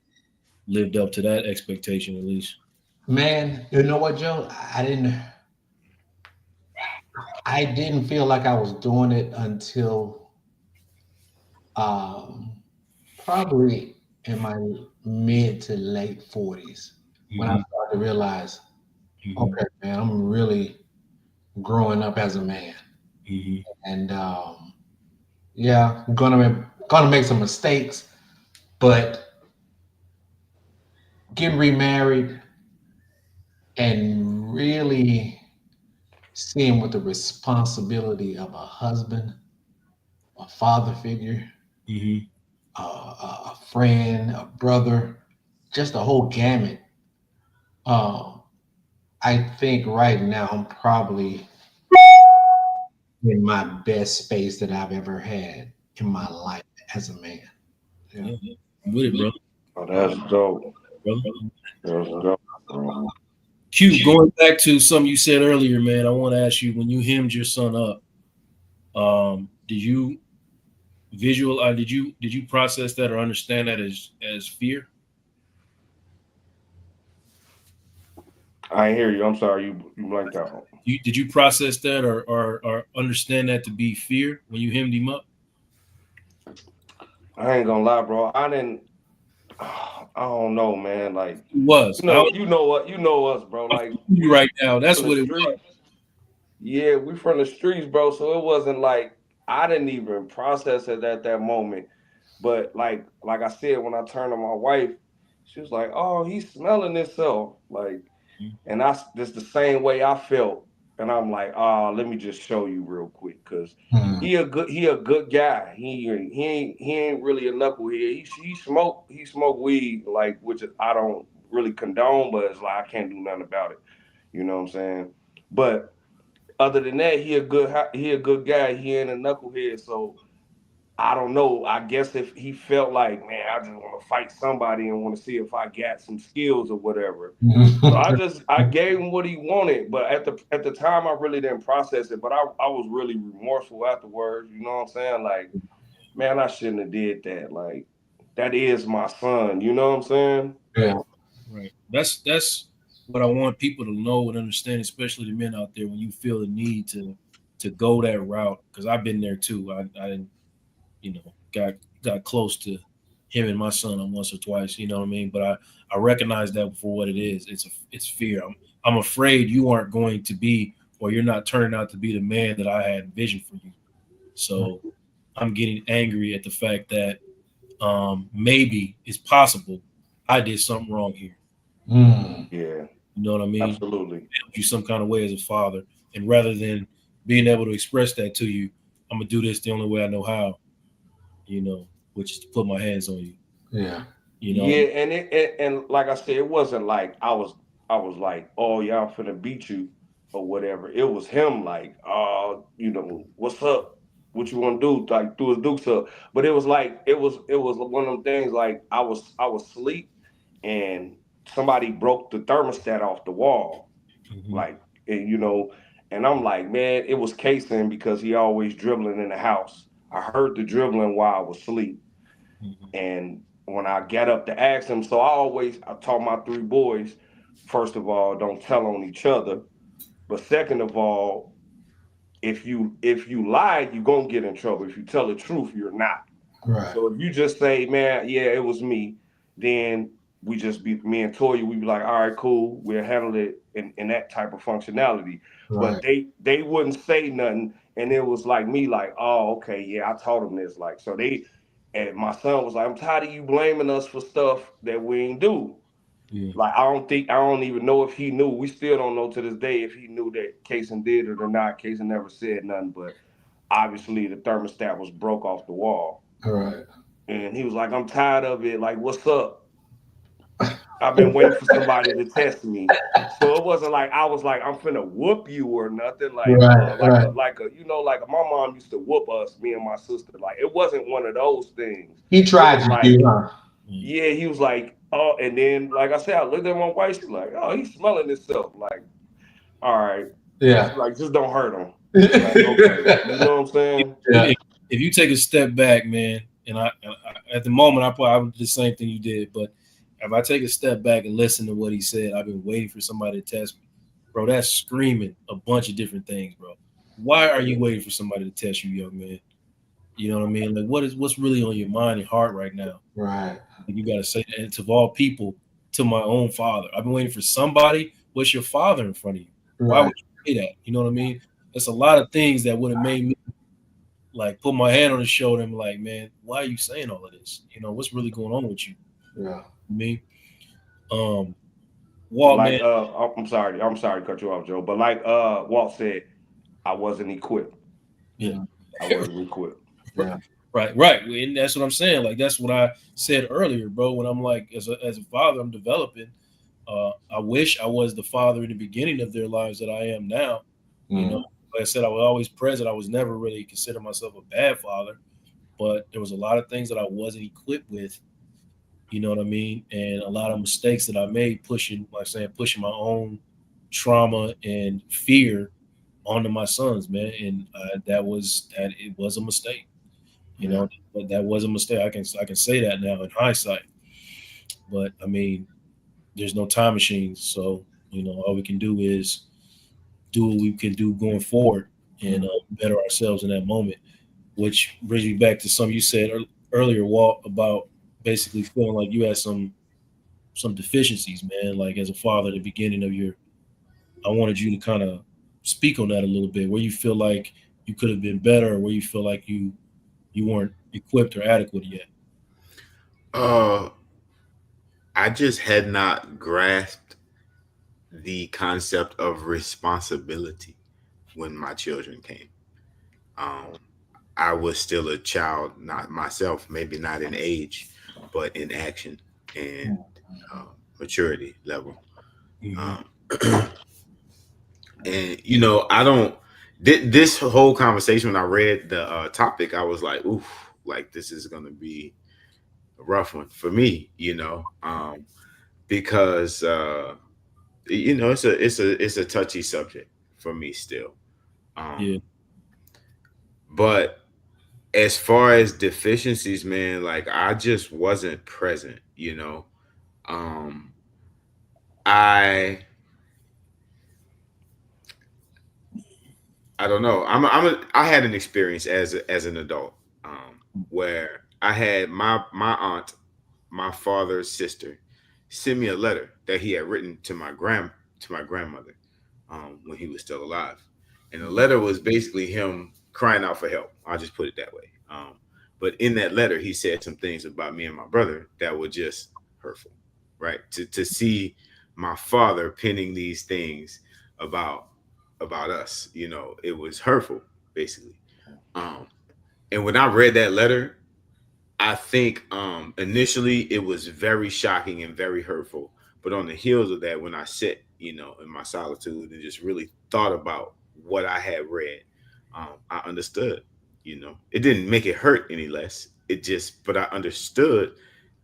lived up to that expectation at least. Man, you know what, Joe? I didn't feel like I was doing it until um, probably in my mid to late 40s when I Hmm. started to realize, Hmm. okay, man, I'm really growing up as a man. Hmm. And yeah, I'm gonna make some mistakes, but getting remarried and really seeing what the responsibility of a husband, a father figure, Hmm. a friend, a brother, just a whole gamut. Um, I think right now I'm probably in my best space that I've ever had in my life as a man. Yeah. Yeah. I'm with it, bro. Oh, that's dope. Brother. That's dope, bro. Q, going back to something you said earlier, man, I want to ask you when you hemmed your son up, did you did you process that or understand that as fear? I ain't hear you. I'm sorry. You blanked out. Did you process that or understand that to be fear when you hemmed him up? I ain't gonna lie, bro. I didn't. I don't know, man. Like, It was. you know us, bro. I'm Like, feeling you we right now. That's from the what it was. streets. Yeah, we from the streets, bro. So it wasn't like I didn't even process it at that moment. But like I said, when I turned to my wife, she was like, "Oh, he's smelling himself." Like, and that's just the same way I felt and I'm like, let me just show you real quick, cause Mm. he a good guy. He ain't really a knucklehead. He smoke weed, like, which I don't really condone, but it's like I can't do nothing about it. You know what I'm saying? But other than that, he a good guy. He ain't a knucklehead. So I don't know. I guess if he felt like, man, I just want to fight somebody and want to see if I got some skills or whatever. So I gave him what he wanted, but at the time I really didn't process it. But I was really remorseful afterwards. You know what I'm saying? Like, man, I shouldn't have did that. Like, that is my son. You know what I'm saying? Yeah. Right. That's what I want people to know and understand, especially the men out there, when you feel the need to go that route. Because I've been there too. I didn't, got close to him and my son on once or twice. You know what I mean? But I recognize that for what it is. It's fear. I'm afraid you aren't going to be, or you're not turning out to be the man that I had envisioned for you. So I'm getting angry at the fact that maybe it's possible I did something wrong here. Mm. Yeah, You know what I mean? absolutely. Help you some kind of way as a father, and rather than being able to express that to you, I'm gonna do this the only way I know how. You know, which is to put my hands on you. Yeah. You know, Yeah, and like I said, it wasn't like I was like, oh yeah, I'm finna beat you or whatever. It was him like, what's up? What you want to do? Like threw his dukes up. But it was like it was one of them things like I was asleep and somebody broke the thermostat off the wall. hmm Like, and, and I'm like, man, it was casing because he always dribbling in the house. I heard the dribbling while I was asleep. hmm And when I got up to ask him, so I taught my three boys, first of all, don't tell on each other. But second of all, if you lie, you're gonna get in trouble. If you tell the truth, you're not. Right. So if you just say, man, yeah, it was me, then we just be me and Toya, we be like, all right, cool, we'll handle it in that type of functionality. But Right. they wouldn't say nothing, and it was like me, like, oh, okay, yeah, I taught them this. Like, so they and my son was like, I'm tired of you blaming us for stuff that we ain't do. yeah, Like I don't even know if he knew. We still don't know to this day if he knew that Kason did it or not. Kason never said nothing, but obviously the thermostat was broke off the wall. All right. And he was like, I'm tired of it. Like, what's up? I've been waiting for somebody to test me. So it wasn't like I was like, I'm finna whoop you or nothing. Like, Right. Right. like my mom used to whoop us, me and my sister. Like, it wasn't one of those things. He It tried was to do, like, huh? yeah. yeah, he was like, oh, and then like I said, I looked at my wife. She's like, oh, he's smelling himself. Like, all right. She's Yeah. like, just don't hurt him. Like, okay, you know what I'm saying? Yeah. If you take a step back, man, and at the moment I would do the same thing you did, but if I take a step back and listen to what he said, I've been waiting for somebody to test me, bro. That's screaming a bunch of different things, bro. Why are you waiting for somebody to test you, young man? You know what I mean? Like, what's really on your mind and heart right now? Right. And you got to say that. And to all people, to my own father, I've been waiting for somebody. What's your father in front of you? Why Right. would you say that? You know what I mean? There's a lot of things that would have made me like put my hand on his shoulder and be like, man, why are you saying all of this? You know, what's really going on with you? Yeah. Me, um, But Walt, like, man, I'm sorry to cut you off, Joe. But like, Walt said, I wasn't equipped. yeah, Mm. I wasn't equipped. Yeah. right, and that's what I'm saying. Like that's what I said earlier, bro. When I'm like, as a father, I'm developing. I wish I was the father in the beginning of their lives that I am now. You know, Mm. like I said, I was always present. I was never really consider myself a bad father, but there was a lot of things that I wasn't equipped with. You know what I mean? And a lot of mistakes that I made pushing, like saying, pushing my own trauma and fear onto my sons, man. And that it was a mistake. You Yeah. know, but that was a mistake. I can say that now in hindsight. But I mean, there's no time machines, so all we can do is do what we can do going forward and Mm. better ourselves in that moment. Which brings me back to something you said earlier, Walt, about basically feeling like you had some deficiencies, man. Like as a father, at the beginning of your, I wanted you to kind of speak on that a little bit. Where you feel like you could have been better, or where you feel like you weren't equipped or adequate yet. Uh, I just had not grasped the concept of responsibility. when my children came. Um, I was still a child, not myself, maybe not in age, but in action and uh, maturity level. Mm-hmm. Um, and I don't. This whole conversation, when I read the topic, I was like, "Oof, like this is gonna be a rough one for me," because it's a touchy subject for me still. Yeah. Um, but as far as deficiencies, man, like I just wasn't present. Um, I I don't know. I had an experience as an adult, where I had my aunt, my father's sister, send me a letter that he had written to my grandmother, when he was still alive, and the Mm-hmm. letter was basically him crying out for help. I'll just put it that way. But in that letter, he said some things about me and my brother that were just hurtful, right? To see my father penning these things about about us, it was hurtful, basically. Um, and when I read that letter, I think initially it was very shocking and very hurtful. But on the heels of that, when I sat, in my solitude and just really thought about what I had read, I understood. It didn't make it hurt any less. But I understood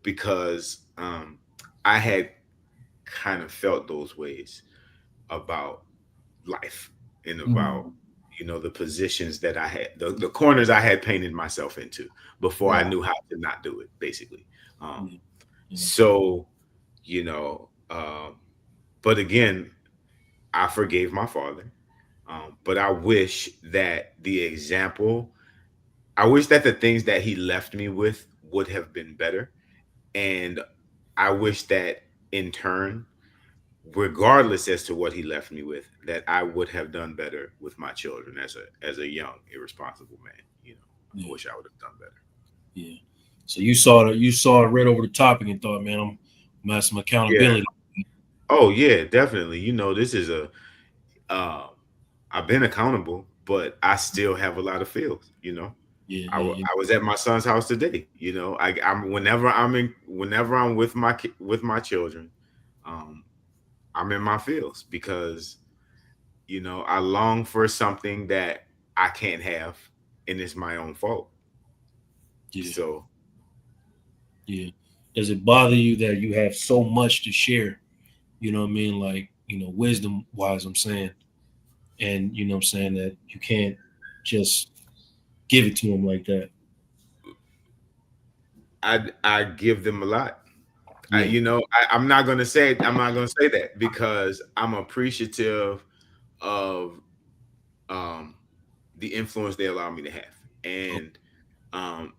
because I had kind of felt those ways about life and about Mm. the positions that I had, the corners I had painted myself into before I Yeah. knew how to not do it, basically. um Yeah. Yeah. so you know um but again, I forgave my father, but I wish that the things that he left me with would have been better. And I wish that in turn, regardless as to what he left me with, that I would have done better with my children as a young irresponsible man. I Yeah. wish I would have done better. Yeah. So you saw it, read over the topic, and thought, man, I'm at some Yeah. accountability. Oh yeah, definitely. This is uh I've been accountable, but I still have a lot of feels. Yeah. Yeah. I was at my son's house today. I'm whenever I'm with with my children, um I'm in my feels because I long for something that I can't have, and it's my own fault. Yeah. So Yeah. Does it bother you that you have so much to share? You know what I mean? Like, wisdom wise, I'm saying. And I'm saying that you can't just give it to them like that. I give them a lot. Yeah. I'm not gonna say that because I'm appreciative of um the influence they allow me to have, Oh, and um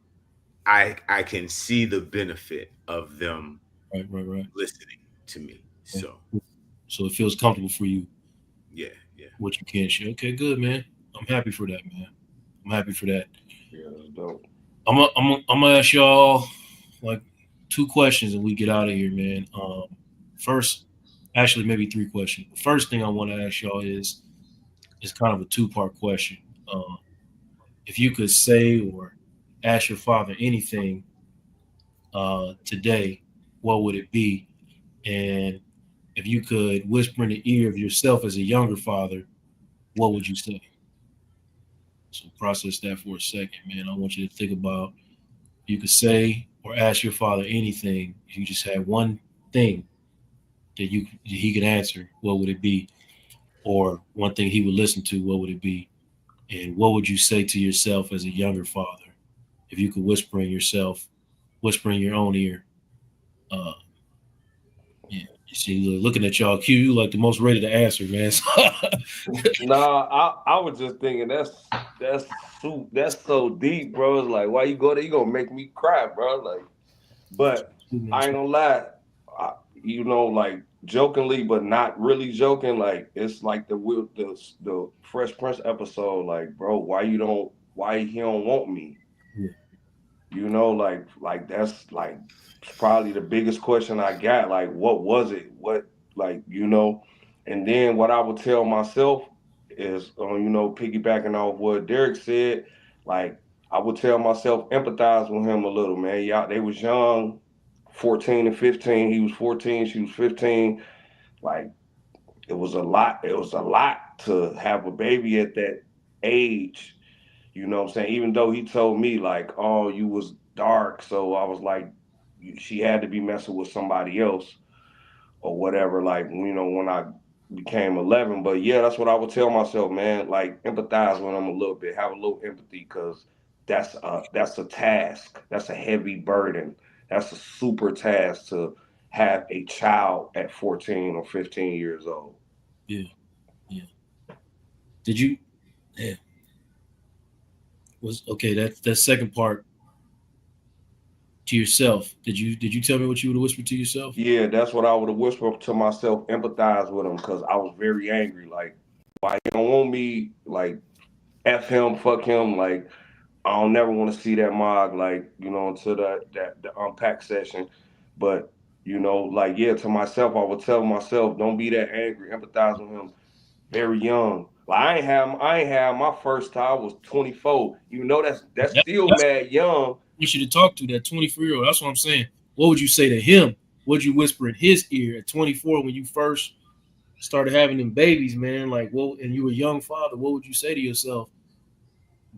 I can see the benefit of them right, right, right. listening to me. Yeah. So So it feels comfortable for you, yeah, yeah. what you can share. Okay, good, man. I'm happy for that, man. I'm happy for that. Yeah, that's dope. I'm gonna ask y'all like two questions and we get out of here, man. First, actually maybe three questions. The first thing I want to ask y'all is kind of a two-part question. Um, if you could say or ask your father anything today, what would it be? And if you could whisper in the ear of yourself as a younger father, what would you say? So process that for a second, man. I want you to think about, you could say or ask your father anything. If you just had one thing that he could answer, what would it be? Or one thing he would listen to, what would it be? And what would you say to yourself as a younger father? If you could whisper in your own ear. Uh, yeah, you see, looking at y'all, Q, you like the most ready to answer, man. Nah, I was just thinking that's that's so deep, bro. It's like why you go there, you gonna make me cry, bro. Like, but I ain't gonna lie, like jokingly, but not really joking. Like it's like the Fresh Prince episode. Like, bro, why he don't want me? Yeah, Like that's like probably the biggest question I got. Like, what was it? What, like, and then what I would tell myself is, piggybacking off what Derek said. Like I would tell myself, empathize with him a little, man. Yeah, they was young, 14 and 15. He was 14, she was 15. Like it was a lot. It was a lot to have a baby at that age. You know what I'm saying? Even though he told me like, oh, you was dark, so I was like, she had to be messing with somebody else or whatever. Like when I became 11. But yeah, that's what I would tell myself, man. Like empathize with them a little bit, have a little empathy, because that's a task. That's a heavy burden. That's a super task to have a child at 14 or 15 years old. Yeah. Yeah. Did you? Yeah. Was okay. That second part to yourself. Did you tell me what you would have whispered to yourself? Yeah, that's what I would have whispered to myself, empathize with him, because I was very angry. Like, why you don't want me? Like, F him, fuck him. Like, I don't never want to see that mog, like, until the unpack session. But, like, yeah, to myself, I would tell myself, don't be that angry, empathize with him very young. Like I ain't have my first child, I was 24. That's still That's mad young. what you to talk to that 24-year-old. That's what I'm saying. What would you say to him? What'd you whisper in his ear at 24 when you first started having them babies, man? Like, what? And you were a young father. What would you say to yourself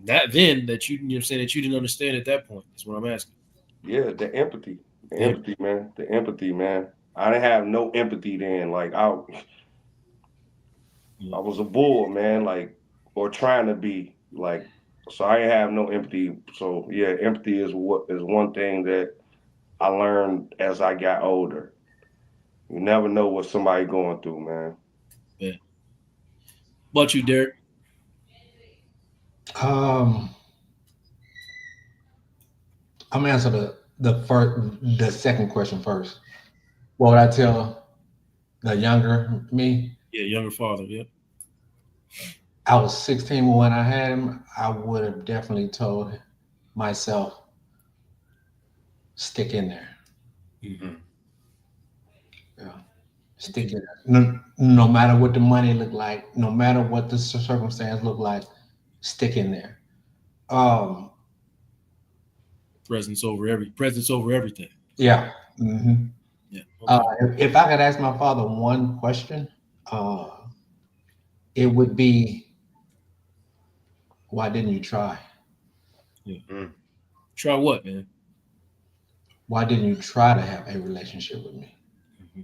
that then that you know what I'm saying that you didn't understand at that point? That's what I'm asking. Yeah, the empathy. The Yeah. empathy, man. The empathy, man. I didn't have no empathy then. Like I was a bull, man, like, or trying to be like, so I ain't have no empathy. So yeah, empathy is what is one thing that I learned as I got older. You never know what somebody going through, man. Yeah. What about you, Derek? Um, I'm gonna answer the second question first. What would I tell the younger me? Yeah, younger father. Yeah. I was 16 when I had him. I would have definitely told myself, stick in there. Mm-hmm. Yeah. Stick in there. No matter what the money look like, no matter what the circumstance look like, stick in there. Um, Presence over everything. yeah. hmm Yeah. Okay. if I could ask my father one question, uh, it would be, why didn't you try? Yeah. Mm. Try what, man? Why didn't you try to have a relationship with me? Mm-hmm.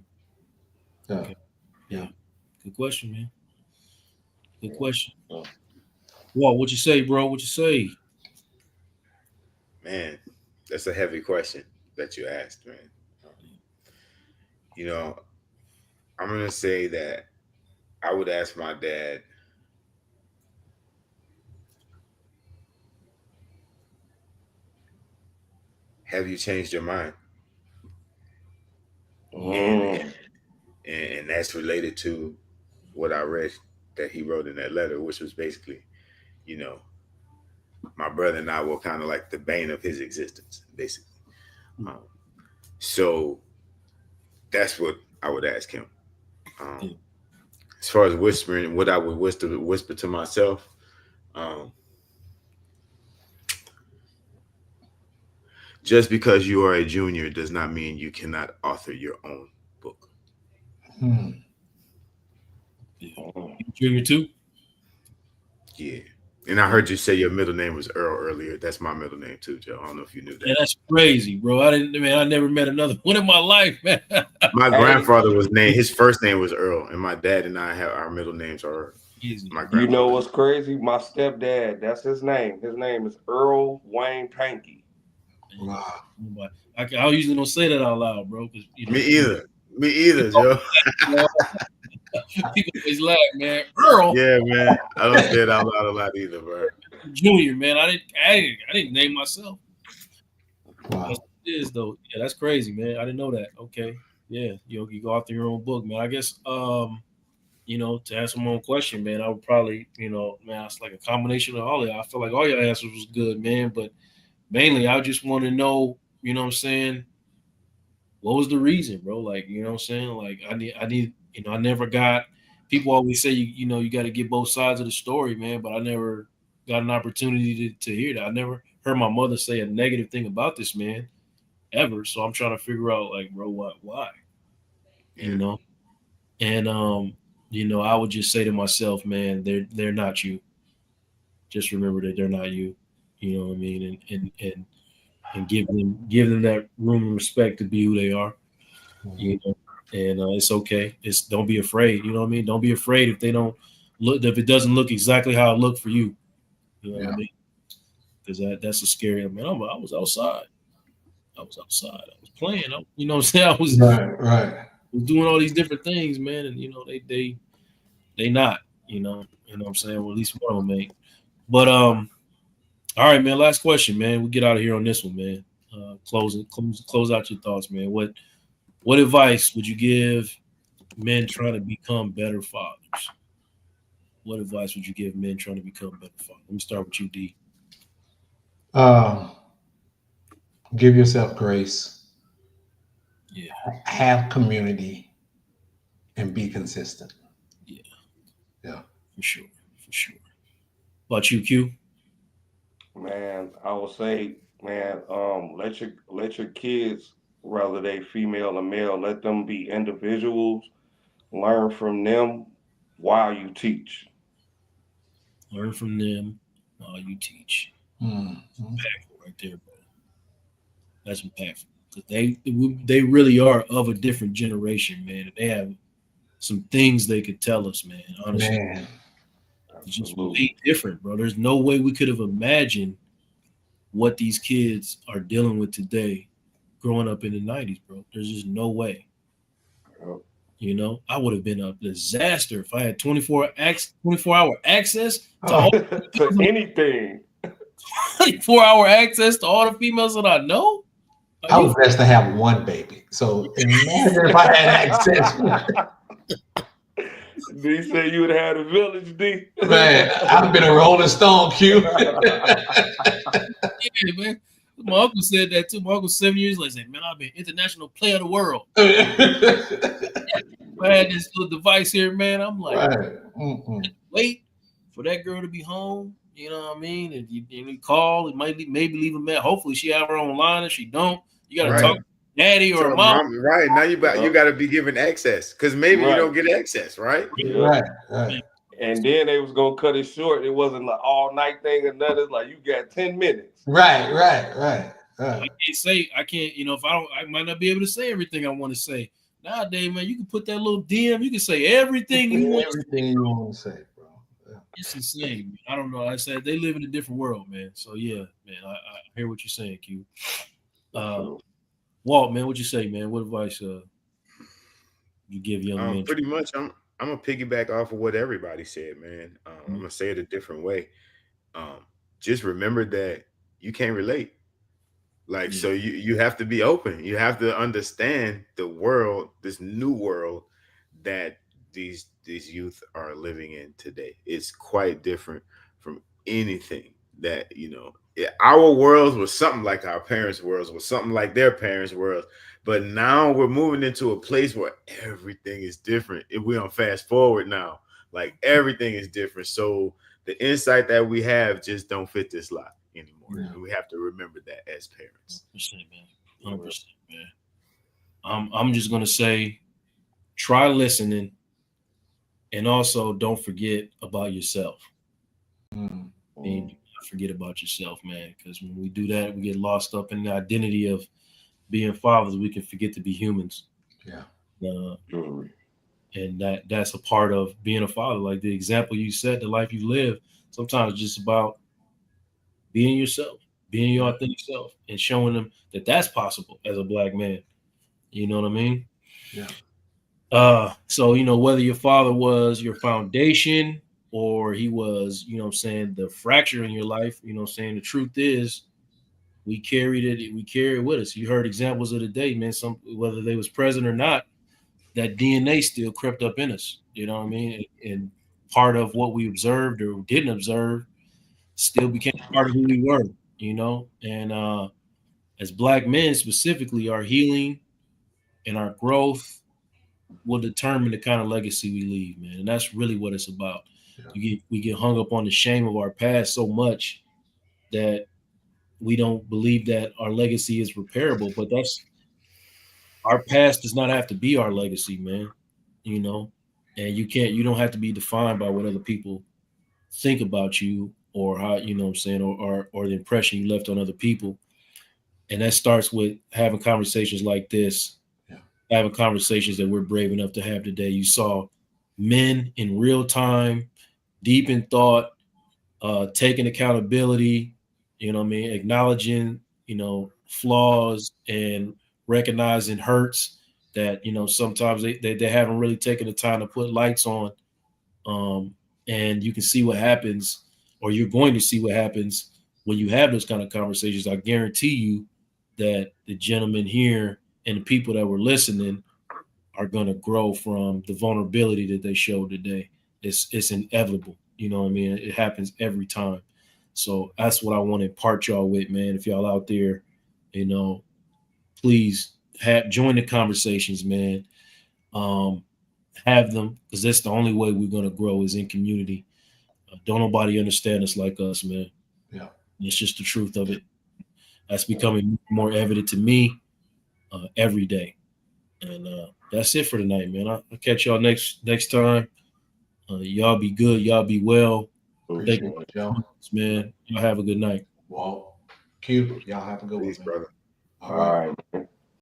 Yeah. Okay. Yeah. Yeah. Good question, man. Good Yeah. question. Yeah. What you say, bro? What you say? Man, that's a heavy question that you asked, man. You know, I'm gonna say that I would ask my dad, have you changed your mind? And Mm. and that's related to what I read that he wrote in that letter, which was basically, you know, my brother and I were kind of like the bane of his existence, basically. Um, so that's what I would ask him. Yeah. Um, as far as whispering, what I would whisper to myself, um, just because you are a junior does not mean you cannot author your own book. Hmm. Yeah. Mm. You junior too? Yeah. And I Yeah. heard you say your middle name was Earl earlier. That's my middle name too, Joe. I don't know if you knew Yeah, that. that's crazy, bro. I never met another one in my life, man. My Hey, grandfather was named, his first name was Earl, and my dad and I have our middle names are Easy. my you know grandfather. what's crazy? My stepdad, that's his name. His name is Earl Wayne Pankey. Wow. But I usually don't say that out loud, bro, because Me either. Me either, Joe. people always laugh, man. Earl Yeah, man. I don't say it out loud a lot either, bro. Junior, man. I didn't name myself. That's Wow. what it is though. Yeah, that's crazy, man. I didn't know that. Okay. Yeah, you go out through your own book, man. I guess to answer my own question, man, I would probably, man, it's like a combination of all of that. I feel like all your answers was good, man. But mainly I just want to know, what I'm saying, what was the reason, bro? Like, you know what I'm saying? Like I need, I never got people always say you got to get both sides of the story, man. But I never got an opportunity to hear that. I never heard my mother say a negative thing about this man ever. So I'm trying to figure out, like, bro, why? Yeah. You know, and I would just say to myself, man, they're not you. Just remember that they're not you. You know what I mean, and give them that room and respect to be who they are. You know, and it's okay. It's don't be afraid. You know what I mean. Don't be afraid if they don't look, if it doesn't look exactly how it looked for you. You know what I mean? Because that's a scary. I mean, I was outside. I was outside. I was playing. You know what I'm saying? I was Right. was doing all these different things, man. And they not. You know what I'm saying? Well, at least one of them ain't. But all right, man. Last question, man. We get out of here on this one, man. Close out your thoughts, man. What advice would you give men trying to become better fathers? What advice would you give men trying to become better fathers? Let me start with you, D. Um, give yourself grace, Yeah, have community, and be consistent. yeah, Yeah. for sure, for sure. About you, Q? Man, I would say, man, let your kids, whether they female or male, let them be individuals. Learn from them while you teach. Learn from them while you teach. Mhm. Impactful right there, bro. That's impactful. 'Cause they really are of a different generation, man. They have some things they could tell us, man. Honestly, Man. it's just Absolutely. way different, bro. There's no way we could have imagined what these kids are dealing with today growing up in the 90s, bro. There's just no way. Yep. I would have been a disaster if I had 24-hour access to all To anything. 24-hour access to all the females that I know. Are I you was blessed to have one baby. So imagine if I had access. D said you would have had a village, D. Man, I'd have been a Rolling Stone, Q. yeah, man? My uncle said that too. My uncle 7 years later said, "Man, I've been international player of the world. I had this little device here, man. I'm like, Right. Mm-mm. wait for that girl to be home. You know what I mean? And you call, it might maybe leave a message. Hopefully, she have her own line. If she don't, you got to Right. talk to daddy or So mom. mom, right now you Yep. got to be given access because maybe you Right. don't get access, right? Yep. Right. And then they was gonna cut it short. It wasn't like all night thing or nothing. It's like you got 10 minutes. Right. I can't. If I might not be able to say everything I want to say nowadays, man. You can put that little DM. You can say everything you want to say. Everything you want to say, bro. Yeah. It's insane. Man. I don't know. Like I said they live in a different world, man. So yeah, man. I hear what you're saying, Q. Walt, man, what you say, man? What advice you give young men? Pretty much, I'm gonna piggyback off of what everybody said, man. I'm gonna say it a different way. Um, just remember that you can't relate. Like, so you have to be open. You have to understand the world, this new world that these youth are living in today. It's quite different from anything that our worlds was something like our parents' worlds, was something like their parents' worlds. But now we're moving into a place where everything is different. If we don't fast forward now, like everything is different. So the insight that we have just don't fit this lot anymore. Yeah. And we have to remember that as parents. 100%, man. 100%, man. I'm just gonna say, try listening, and also don't forget about yourself. Mm. And forget about yourself, man. Because when we do that, we get lost up in the identity of being fathers. We can forget to be humans. Yeah. And that's a part of being a father. Like the example you said, the life you live. Sometimes it's just about being yourself, being your authentic self, and showing them that that's possible as a black man. You know what I mean? Yeah. So whether your father was your foundation or he was, the fracture in your life, the truth is we carry it with us. You heard examples of the day, man. Whether they was present or not, that DNA still crept up in us. You know what I mean? And part of what we observed or didn't observe still became part of who we were, and as black men specifically, our healing and our growth will determine the kind of legacy we leave, man. And that's really what it's about. Yeah. We get hung up on the shame of our past so much that we don't believe that our legacy is repairable. But that's our past does not have to be our legacy, man. You know, and you don't have to be defined by what other people think about you or how, you know what I'm saying, or the impression you left on other people. And that starts with having conversations like this, Yeah. having conversations that we're brave enough to have today. You saw men in real time, deep in thought, taking accountability, you know what I mean, acknowledging, you know, flaws and recognizing hurts that, you know, sometimes they haven't really taken the time to put lights on. Um, and you can see what happens, or you're going to see what happens when you have those kind of conversations. I guarantee you that the gentlemen here and the people that were listening are going to grow from the vulnerability that they showed today. It's inevitable. You know what I mean? It happens every time. So that's what I want to impart y'all with, man. If y'all out there, you know, please join the conversations, man. Um, have them, because that's the only way we're going to grow is in community. Don't nobody understand us like us, man. Yeah. It's just the truth of it. That's becoming more evident to me every day. And that's it for tonight, man. I'll catch y'all next time. Y'all be good. Y'all be well. Thank Appreciate you, it, Joe. man. Y'all have a good night. Walt, Q, y'all have a good one, Peace, man. brother. All right. All right.